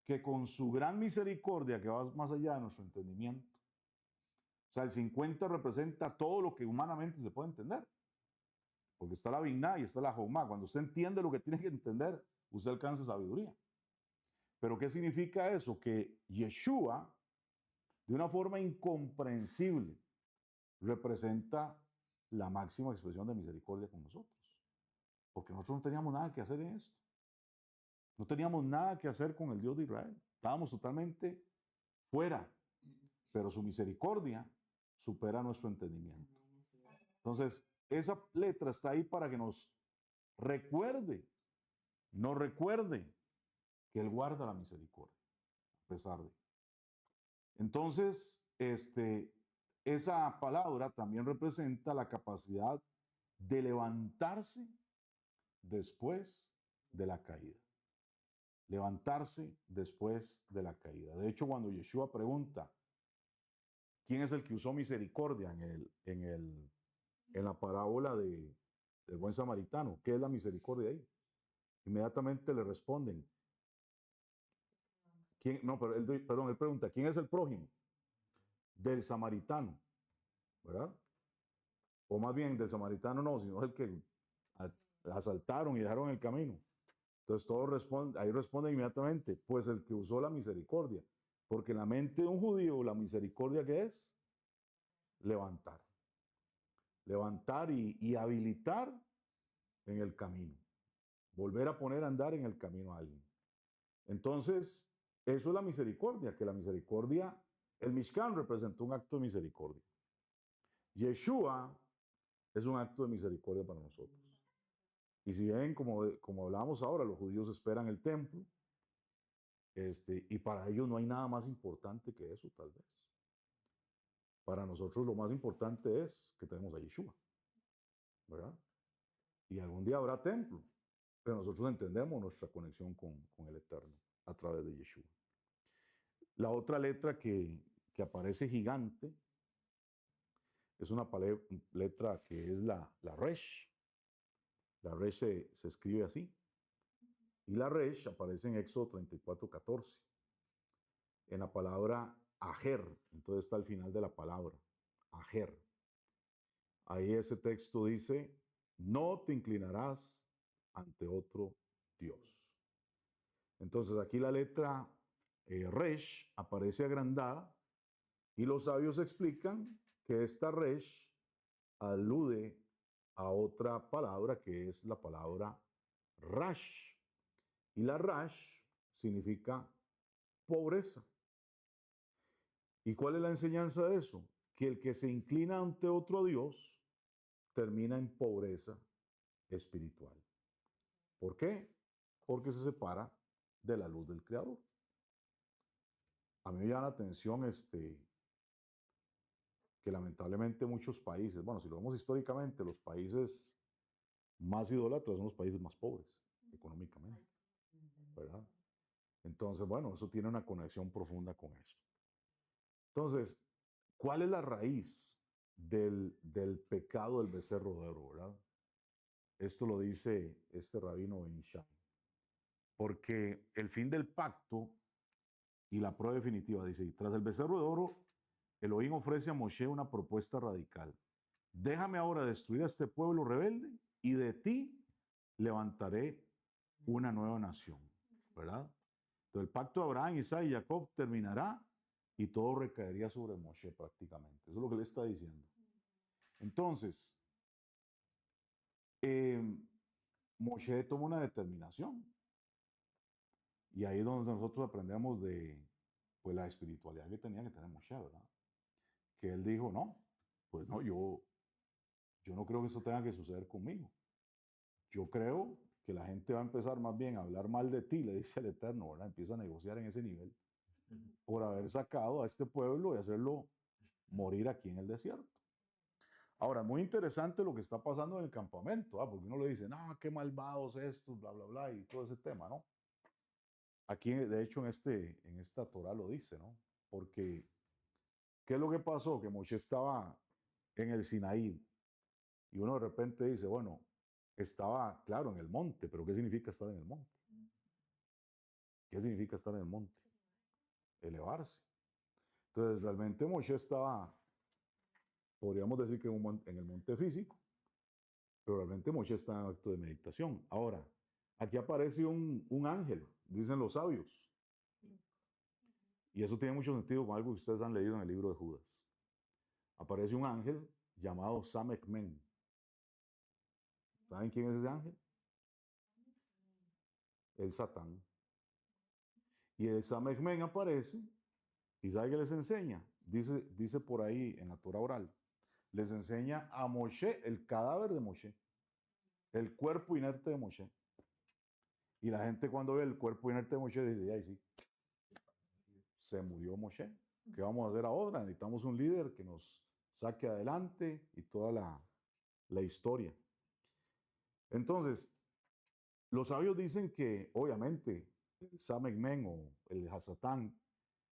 que con su gran misericordia, que va más allá de nuestro entendimiento, o sea, el 50 representa todo lo que humanamente se puede entender. Porque está la Binah y está la Jomá. Cuando usted entiende lo que tiene que entender, usted alcanza sabiduría. Pero ¿qué significa eso? Que Yeshua, de una forma incomprensible, representa la máxima expresión de misericordia con nosotros. Porque nosotros no teníamos nada que hacer en esto. No teníamos nada que hacer con el Dios de Israel. Estábamos totalmente fuera. Pero su misericordia supera nuestro entendimiento. Entonces, esa letra está ahí para que nos recuerde que Él guarda la misericordia, a pesar de. Entonces, esa palabra también representa la capacidad de levantarse después de la caída. Levantarse después de la caída. De hecho, cuando Yeshua pregunta, ¿quién es el que usó misericordia en la parábola del buen samaritano? ¿Qué es la misericordia ahí? Inmediatamente le responden. Él pregunta, ¿quién es el prójimo? Del samaritano, ¿verdad? O más bien, del samaritano no, sino el que asaltaron y dejaron en el camino. Entonces todos responden inmediatamente, pues el que usó la misericordia. Porque en la mente de un judío, la misericordia, ¿qué es? Levantar. Levantar y habilitar en el camino. Volver a poner a andar en el camino a alguien. Entonces, eso es la misericordia, que la misericordia, el Mishkan representó un acto de misericordia. Yeshua es un acto de misericordia para nosotros. Y si bien, como hablábamos ahora, los judíos esperan el templo, y para ellos no hay nada más importante que eso, tal vez. Para nosotros lo más importante es que tenemos a Yeshua, ¿verdad? Y algún día habrá templo, pero nosotros entendemos nuestra conexión con el Eterno a través de Yeshua. La otra letra que aparece gigante es una letra que es la Resh. La Resh se escribe así. Y la Resh aparece en Éxodo 34:14. En la palabra Ajer. Entonces está al final de la palabra. Ajer. Ahí ese texto dice, no te inclinarás ante otro Dios. Entonces aquí la letra Resh aparece agrandada y los sabios explican que esta Resh alude a otra palabra que es la palabra Rash. Y la Rash significa pobreza. ¿Y cuál es la enseñanza de eso? Que el que se inclina ante otro Dios termina en pobreza espiritual. ¿Por qué? Porque se separa de la luz del Creador. A mí me llama la atención que lamentablemente muchos países, bueno, si lo vemos históricamente, los países más idólatras son los países más pobres económicamente, ¿verdad? Entonces, bueno, eso tiene una conexión profunda con eso. Entonces, ¿cuál es la raíz del pecado del becerro de oro, verdad? Esto lo dice este rabino Ben Shai. Porque el fin del pacto y la prueba definitiva dice, tras el becerro de oro, Elohim ofrece a Moshe una propuesta radical. Déjame ahora destruir a este pueblo rebelde y de ti levantaré una nueva nación, ¿verdad? Entonces el pacto de Abraham, Isaac y Jacob terminará y todo recaería sobre Moshe prácticamente. Eso es lo que le está diciendo. Entonces, Moshe toma una determinación. Y ahí es donde nosotros aprendemos de pues, la espiritualidad que tenía que tener Moshe, ¿verdad? Que él dijo, no, pues no, yo no creo que eso tenga que suceder conmigo. Yo creo que la gente va a empezar más bien a hablar mal de ti, le dice el Eterno, ¿verdad? Empieza a negociar en ese nivel por haber sacado a este pueblo y hacerlo morir aquí en el desierto. Ahora, muy interesante lo que está pasando en el campamento, ¿ah? Porque uno le dice, no, qué malvados estos, bla, bla, bla, y todo ese tema, ¿no? Aquí, de hecho, en esta Torah lo dice, ¿no? Porque, ¿qué es lo que pasó? Que Moshe estaba en el Sinaí y uno de repente dice, bueno, estaba, claro, en el monte, pero ¿qué significa estar en el monte? ¿Qué significa estar en el monte? Elevarse. Entonces, realmente Moshe estaba, podríamos decir que en el monte físico, pero realmente Moshe está en acto de meditación. Ahora, aquí aparece un ángel, dicen los sabios. Y eso tiene mucho sentido con algo que ustedes han leído en el libro de Judas. Aparece un ángel llamado Samechmen. ¿Saben quién es ese ángel? El Satán. Y el Samechmen aparece y ¿sabe qué les enseña? Dice por ahí en la Torah oral. Les enseña a Moshe el cadáver de Moshe, el cuerpo inerte de Moshe. Y la gente cuando ve el cuerpo inerte de Moshe dice, ay sí, se murió Moshe. ¿Qué vamos a hacer ahora? Necesitamos un líder que nos saque adelante y toda la historia. Entonces, los sabios dicen que, obviamente, el Samechmen o el Hasatán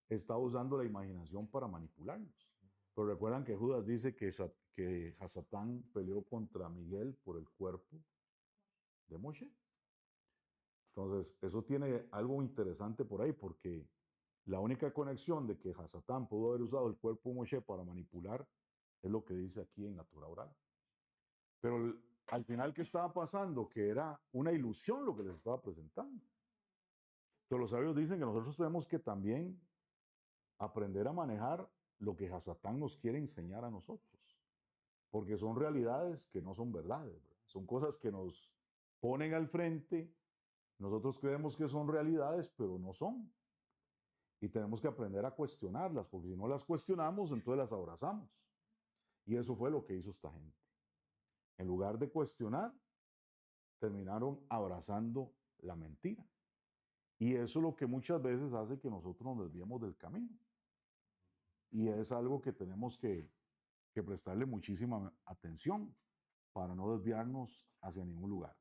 está usando la imaginación para manipularnos. Pero recuerdan que Judas dice que Hasatán peleó contra Miguel por el cuerpo de Moshe. Entonces, eso tiene algo interesante por ahí, porque la única conexión de que Hasatán pudo haber usado el cuerpo de Moshe para manipular es lo que dice aquí en la Torah oral. Pero al final, ¿qué estaba pasando? Que era una ilusión lo que les estaba presentando. Entonces, los sabios dicen que nosotros tenemos que también aprender a manejar lo que Hasatán nos quiere enseñar a nosotros. Porque son realidades que no son verdades, ¿verdad? Son cosas que nos ponen al frente. Nosotros creemos que son realidades, pero no son. Y tenemos que aprender a cuestionarlas, porque si no las cuestionamos, entonces las abrazamos. Y eso fue lo que hizo esta gente. En lugar de cuestionar, terminaron abrazando la mentira. Y eso es lo que muchas veces hace que nosotros nos desviemos del camino. Y es algo que tenemos que prestarle muchísima atención para no desviarnos hacia ningún lugar.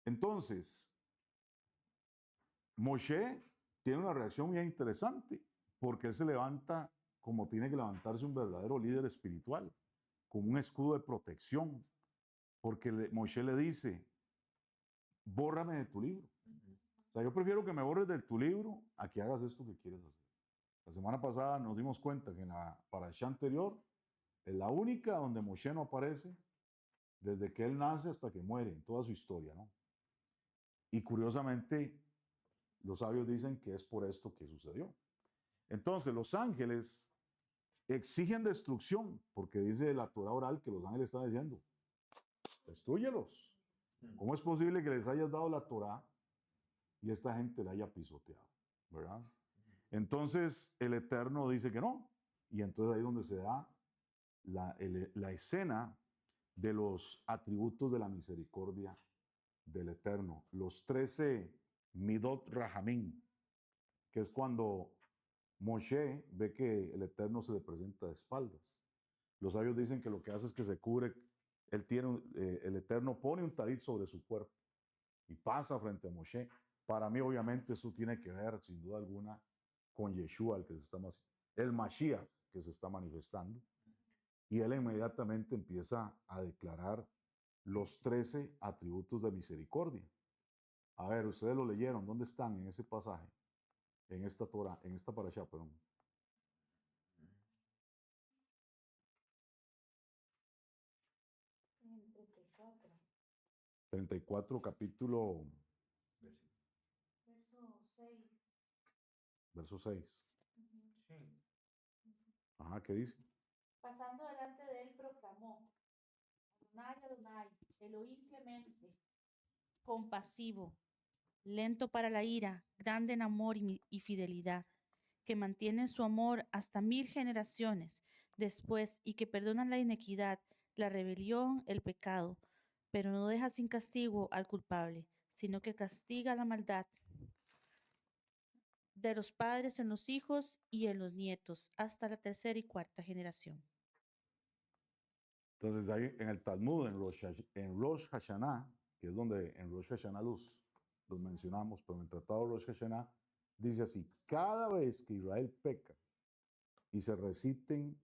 Entonces, Moshe tiene una reacción muy interesante, porque él se levanta como tiene que levantarse un verdadero líder espiritual, con un escudo de protección, porque Moshe le dice, bórrame de tu libro. O sea, yo prefiero que me borres de tu libro a que hagas esto que quieres hacer. La semana pasada nos dimos cuenta que en la parashá anterior es la única donde Moshe no aparece desde que él nace hasta que muere, en toda su historia, ¿no? Y curiosamente, los sabios dicen que es por esto que sucedió. Entonces, los ángeles exigen destrucción, porque dice la Torah oral que los ángeles están diciendo, destrúyelos. ¿Cómo es posible que les hayas dado la Torah y esta gente la haya pisoteado? ¿Verdad? Entonces, el Eterno dice que no. Y entonces ahí es donde se da la escena de los atributos de la misericordia del Eterno. Los 13 Midot Rahamim, que es cuando Moshe ve que el Eterno se le presenta de espaldas. Los sabios dicen que lo que hace es que se cubre, el Eterno pone un talit sobre su cuerpo y pasa frente a Moshe. Para mí, obviamente, eso tiene que ver, sin duda alguna, con Yeshua, el Mashiach que se está manifestando. Y él inmediatamente empieza a declarar los 13 atributos de misericordia. A ver, ustedes lo leyeron, ¿dónde están en ese pasaje? En esta Torah, en esta parashá, perdón. 34, capítulo. Verso 6. Ajá, ¿qué dice? Pasando delante de él proclamó, Adonai, Adonai, Elohim clemente, compasivo, lento para la ira, grande en amor y fidelidad, que mantiene su amor hasta 1000 generaciones después y que perdona la inequidad, la rebelión, el pecado, pero no deja sin castigo al culpable, sino que castiga la maldad de los padres en los hijos y en los nietos, hasta la tercera y cuarta generación. Entonces, ahí en el Talmud, en Rosh Hashanah, que es donde en Rosh Hashanah los mencionamos, pero en el tratado de Rosh Hashanah dice así: cada vez que Israel peca y se reciten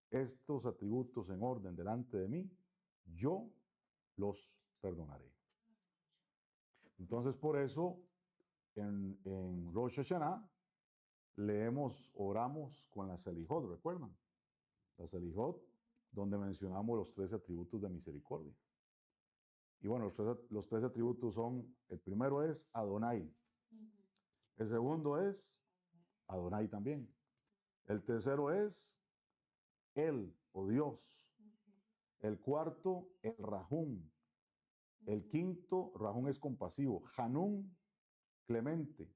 estos atributos en orden delante de mí, yo los perdonaré. Entonces, por eso en Rosh Hashanah oramos con la Selijot, ¿recuerdan? La Selijot, donde mencionamos los 13 atributos de misericordia. Y bueno, los tres atributos son, el primero es Adonai, el segundo es Adonai también, el tercero es Él o Dios, el cuarto, el Rahum, el quinto, Rahum es compasivo, Hanun, clemente,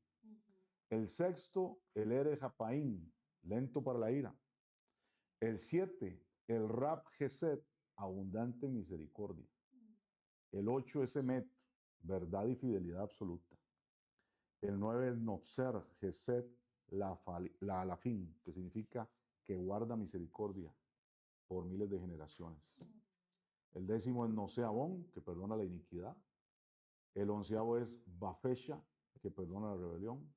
el sexto, el Ere Japaín, lento para la ira, el 7, el Rab Gesed, abundante en misericordia. El 8 es Emet, verdad y fidelidad absoluta. El 9 es Notzer Gesed, la Alafín, que significa que guarda misericordia por miles de generaciones. El 10 es Noseabón, que perdona la iniquidad. El 11 es Bafesha, que perdona la rebelión.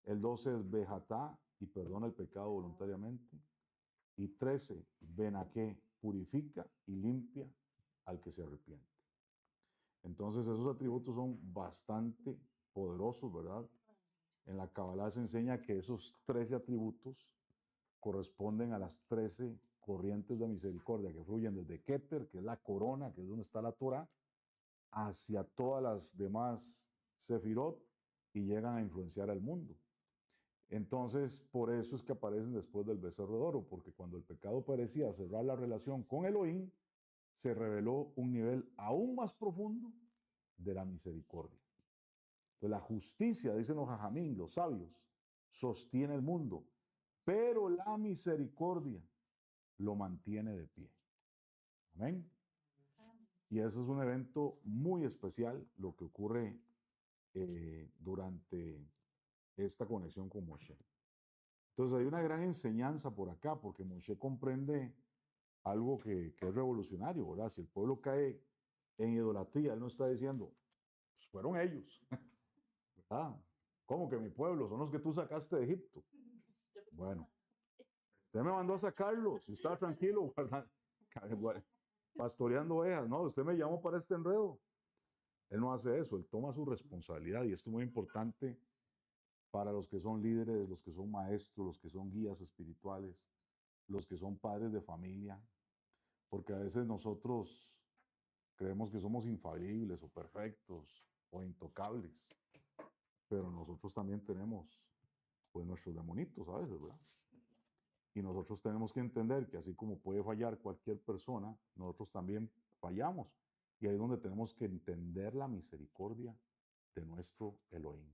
El 12 es Bejatá, y perdona el pecado voluntariamente. Y 13, Benaqué, purifica y limpia al que se arrepiente. Entonces esos atributos son bastante poderosos, ¿verdad? En la Kabbalah se enseña que esos 13 atributos corresponden a las 13 corrientes de misericordia que fluyen desde Keter, que es la corona, que es donde está la Torah, hacia todas las demás Sefirot y llegan a influenciar al mundo. Entonces, por eso es que aparecen después del becerro de oro, porque cuando el pecado parecía cerrar la relación con Elohim, se reveló un nivel aún más profundo de la misericordia. Entonces, la justicia, dicen los jajamín, los sabios, sostiene el mundo, pero la misericordia lo mantiene de pie. Amén. Y eso es un evento muy especial, lo que ocurre durante esta conexión con Moshe. Entonces hay una gran enseñanza por acá, porque Moshe comprende algo que es revolucionario, ¿verdad? Si el pueblo cae en idolatría, él no está diciendo, pues fueron ellos, ¿verdad? ¿Cómo que mi pueblo? Son los que tú sacaste de Egipto. Bueno, usted me mandó a sacarlos, yo estaba tranquilo, pastoreando ovejas, no, usted me llamó para este enredo. Él no hace eso, él toma su responsabilidad y esto es muy importante para los que son líderes, los que son maestros, los que son guías espirituales, los que son padres de familia, porque a veces nosotros creemos que somos infalibles o perfectos o intocables, pero nosotros también tenemos pues nuestros demonitos a veces, ¿verdad? Y nosotros tenemos que entender que así como puede fallar cualquier persona, nosotros también fallamos. Y ahí es donde tenemos que entender la misericordia de nuestro Elohim.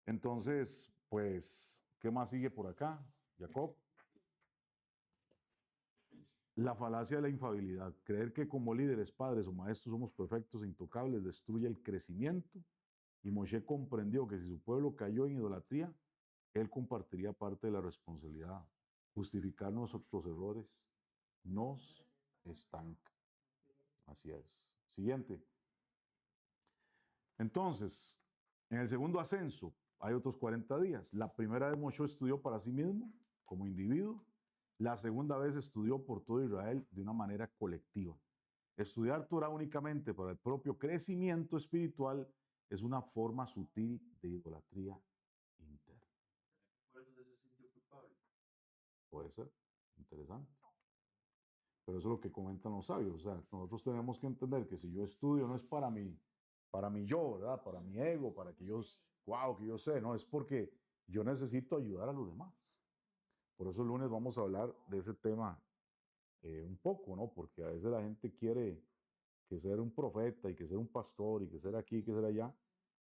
Entonces, pues, ¿qué más sigue por acá, Jacob? La falacia de la infabilidad. Creer que como líderes, padres o maestros somos perfectos e intocables destruye el crecimiento. Y Moshe comprendió que si su pueblo cayó en idolatría, él compartiría parte de la responsabilidad. Justificar nuestros errores nos estanca. Así es. Siguiente. Entonces, en el segundo ascenso hay otros 40 días. La primera vez Moshe estudió para sí mismo, como individuo. La segunda vez estudió por todo Israel de una manera colectiva. Estudiar Torah únicamente para el propio crecimiento espiritual es una forma sutil de idolatría interna. Por eso se sintió culpable. Puede ser, interesante. Pero eso es lo que comentan los sabios. O sea, nosotros tenemos que entender que si yo estudio no es para mi yo, ¿verdad? Para mi ego, para que yo, wow, que yo sé, no, es porque yo necesito ayudar a los demás. Por eso el lunes vamos a hablar de ese tema un poco, ¿no? Porque a veces la gente quiere que ser un profeta y que ser un pastor y que ser aquí, que ser allá,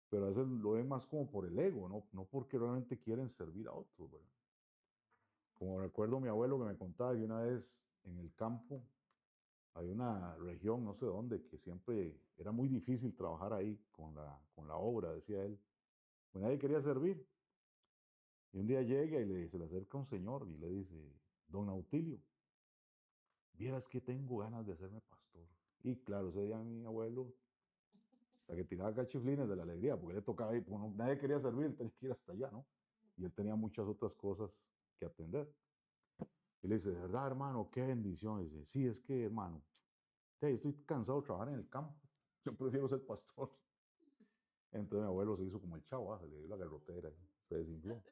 pero a veces lo ven más como por el ego, no porque realmente quieren servir a otros, ¿verdad? Como recuerdo mi abuelo que me contaba que una vez en el campo hay una región, no sé dónde, que siempre era muy difícil trabajar ahí con la obra, decía él. Pues nadie quería servir. Y un día llega y se le acerca un señor y le dice, don Nautilio, vieras que tengo ganas de hacerme pastor. Y claro, ese día mi abuelo, hasta que tiraba cachiflines de la alegría, porque le tocaba ir, pues nadie quería servir, él tenía que ir hasta allá, ¿no? Y él tenía muchas otras cosas que atender. Y le dice, de verdad, hermano, qué bendición. Y dice, sí, es que, hermano, yo estoy cansado de trabajar en el campo. Yo prefiero ser pastor. Entonces mi abuelo se hizo como el chavo, se le dio la garrotera, se desinfló.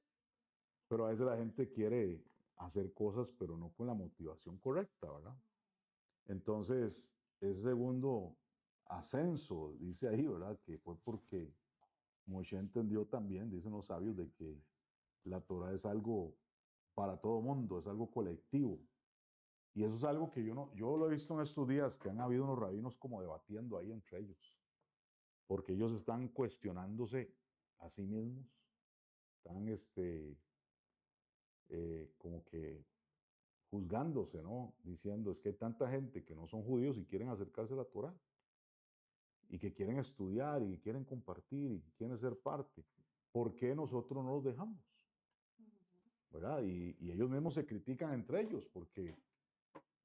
Pero a veces la gente quiere hacer cosas, pero no con la motivación correcta, ¿verdad? Entonces, ese segundo ascenso, dice ahí, ¿verdad? Que fue porque Moshe entendió también, dicen los sabios, de que la Torah es algo para todo mundo, es algo colectivo. Y eso es algo que yo lo he visto en estos días, que han habido unos rabinos como debatiendo ahí entre ellos, porque ellos están cuestionándose a sí mismos, están como que juzgándose, ¿no? Diciendo, es que hay tanta gente que no son judíos y quieren acercarse a la Torah, y que quieren estudiar, y que quieren compartir, y que quieren ser parte. ¿Por qué nosotros no los dejamos? ¿Verdad? Y ellos mismos se critican entre ellos, porque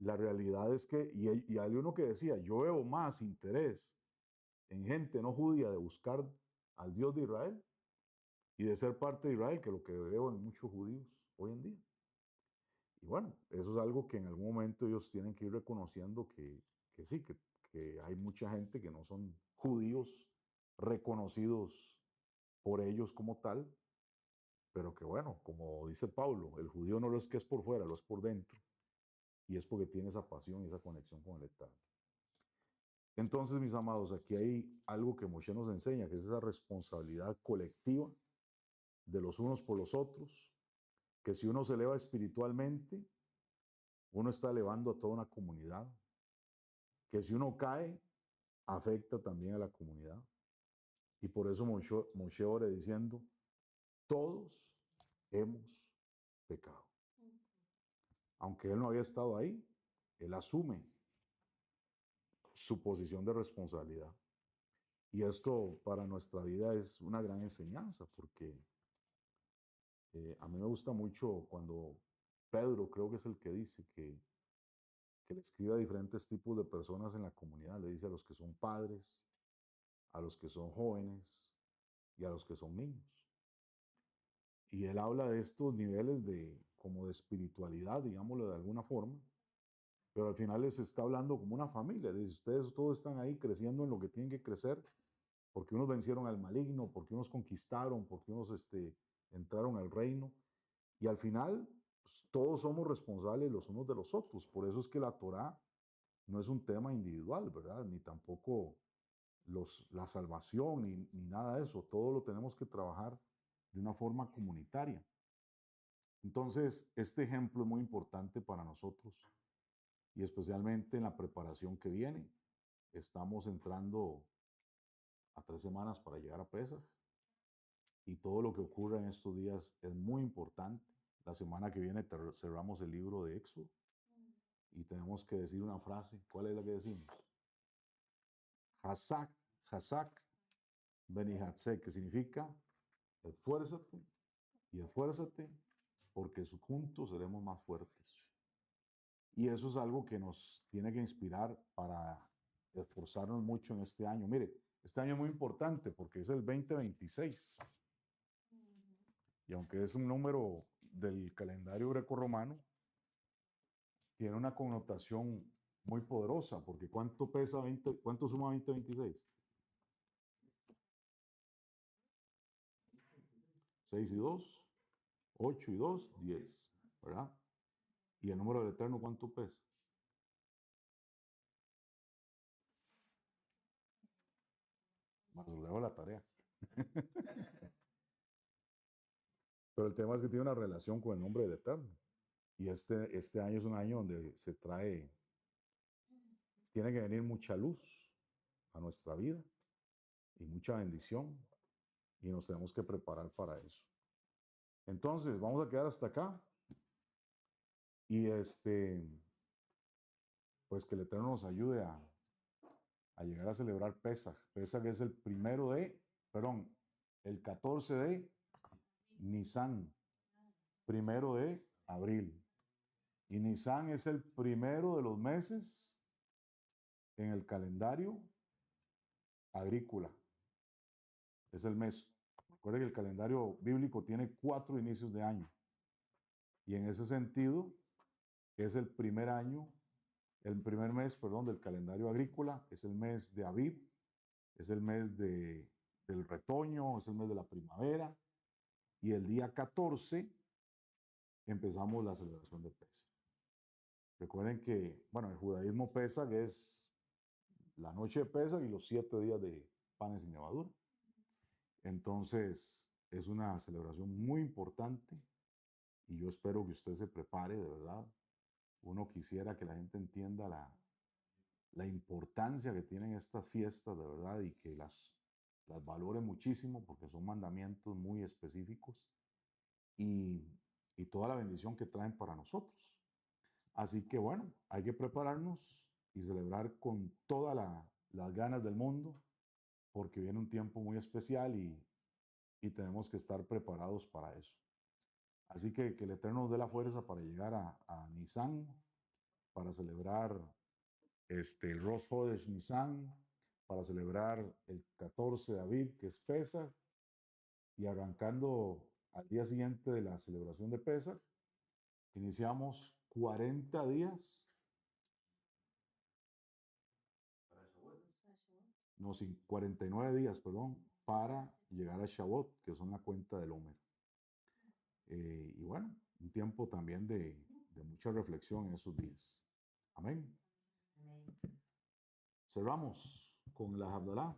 la realidad es que, y hay uno que decía, yo veo más interés en gente no judía de buscar al Dios de Israel y de ser parte de Israel que lo que veo en muchos judíos hoy en día. Y bueno, eso es algo que en algún momento ellos tienen que ir reconociendo que sí, que hay mucha gente que no son judíos reconocidos por ellos como tal, pero que bueno, como dice Pablo, el judío no lo es que es por fuera, lo es por dentro, y es porque tiene esa pasión y esa conexión con el Eterno. Entonces, mis amados, aquí hay algo que Moshe nos enseña, que es esa responsabilidad colectiva de los unos por los otros, que si uno se eleva espiritualmente, uno está elevando a toda una comunidad, que si uno cae, afecta también a la comunidad. Y por eso Moshe ora diciendo, todos hemos pecado. Aunque él no había estado ahí, él asume su posición de responsabilidad. Y esto para nuestra vida es una gran enseñanza, porque a mí me gusta mucho cuando Pedro, creo que es el que dice que le escribe a diferentes tipos de personas en la comunidad, le dice a los que son padres, a los que son jóvenes y a los que son niños. Y él habla de estos niveles como de espiritualidad, digámoslo de alguna forma, pero al final les está hablando como una familia. Dice, ustedes todos están ahí creciendo en lo que tienen que crecer, porque unos vencieron al maligno, porque unos conquistaron, porque unos entraron al reino. Y al final, pues, todos somos responsables los unos de los otros. Por eso es que la Torá no es un tema individual, ¿verdad? Ni tampoco la salvación, ni nada de eso. Todo lo tenemos que trabajar de una forma comunitaria. Entonces, este ejemplo es muy importante para nosotros y especialmente en la preparación que viene. Estamos entrando a 3 semanas para llegar a Pesaj y todo lo que ocurre en estos días es muy importante. La semana que viene cerramos el libro de Éxodo y tenemos que decir una frase. ¿Cuál es la que decimos? Hazak, Hazak, Benihatzek, que significa esfuérzate y esfuérzate porque juntos seremos más fuertes. Y eso es algo que nos tiene que inspirar para esforzarnos mucho en este año. Mire, este año es muy importante porque es el 2026. Y aunque es un número del calendario grecorromano, tiene una connotación muy poderosa, porque ¿cuánto pesa 20, cuánto suma 2026? 6 y 2, 8 y 2, 10, ¿verdad? ¿Y el número del Eterno cuánto pesa? Más os dejo la tarea. Pero el tema es que tiene una relación con el nombre del Eterno. Y este año es un año donde tiene que venir mucha luz a nuestra vida y mucha bendición. Y nos tenemos que preparar para eso. Entonces, vamos a quedar hasta acá. Y pues que el Eterno nos ayude a llegar a celebrar Pesaj. Pesaj es el 14 de Nisan, 1 de abril. Y Nisan es el primero de los meses en el calendario agrícola. Es el mes. Recuerden que el calendario bíblico tiene 4 inicios de año. Y en ese sentido, es el primer mes, del calendario agrícola, es el mes de Aviv, es el mes de del retoño, es el mes de la primavera, y el día 14 empezamos la celebración de Pesaj. Recuerden que, bueno, el judaísmo Pesaj es la noche de Pesaj y los 7 días de panes sin levadura. Entonces, es una celebración muy importante y yo espero que usted se prepare, de verdad. Uno quisiera que la gente entienda la importancia que tienen estas fiestas, de verdad, y que las valore muchísimo porque son mandamientos muy específicos y toda la bendición que traen para nosotros. Así que bueno, hay que prepararnos y celebrar con todas las ganas del mundo porque viene un tiempo muy especial y tenemos que estar preparados para eso. Así que el Eterno nos dé la fuerza para llegar a Nisan, para celebrar el Rosh Hodesh Nisan, para celebrar el 14 de Aviv, que es Pesaj, y arrancando al día siguiente de la celebración de Pesaj, iniciamos 40 días, no, 49 días, perdón, para llegar a Shavuot, que son la cuenta del Omer. Y bueno, un tiempo también de mucha reflexión en esos días. Amén. Cerramos con la Havdalah.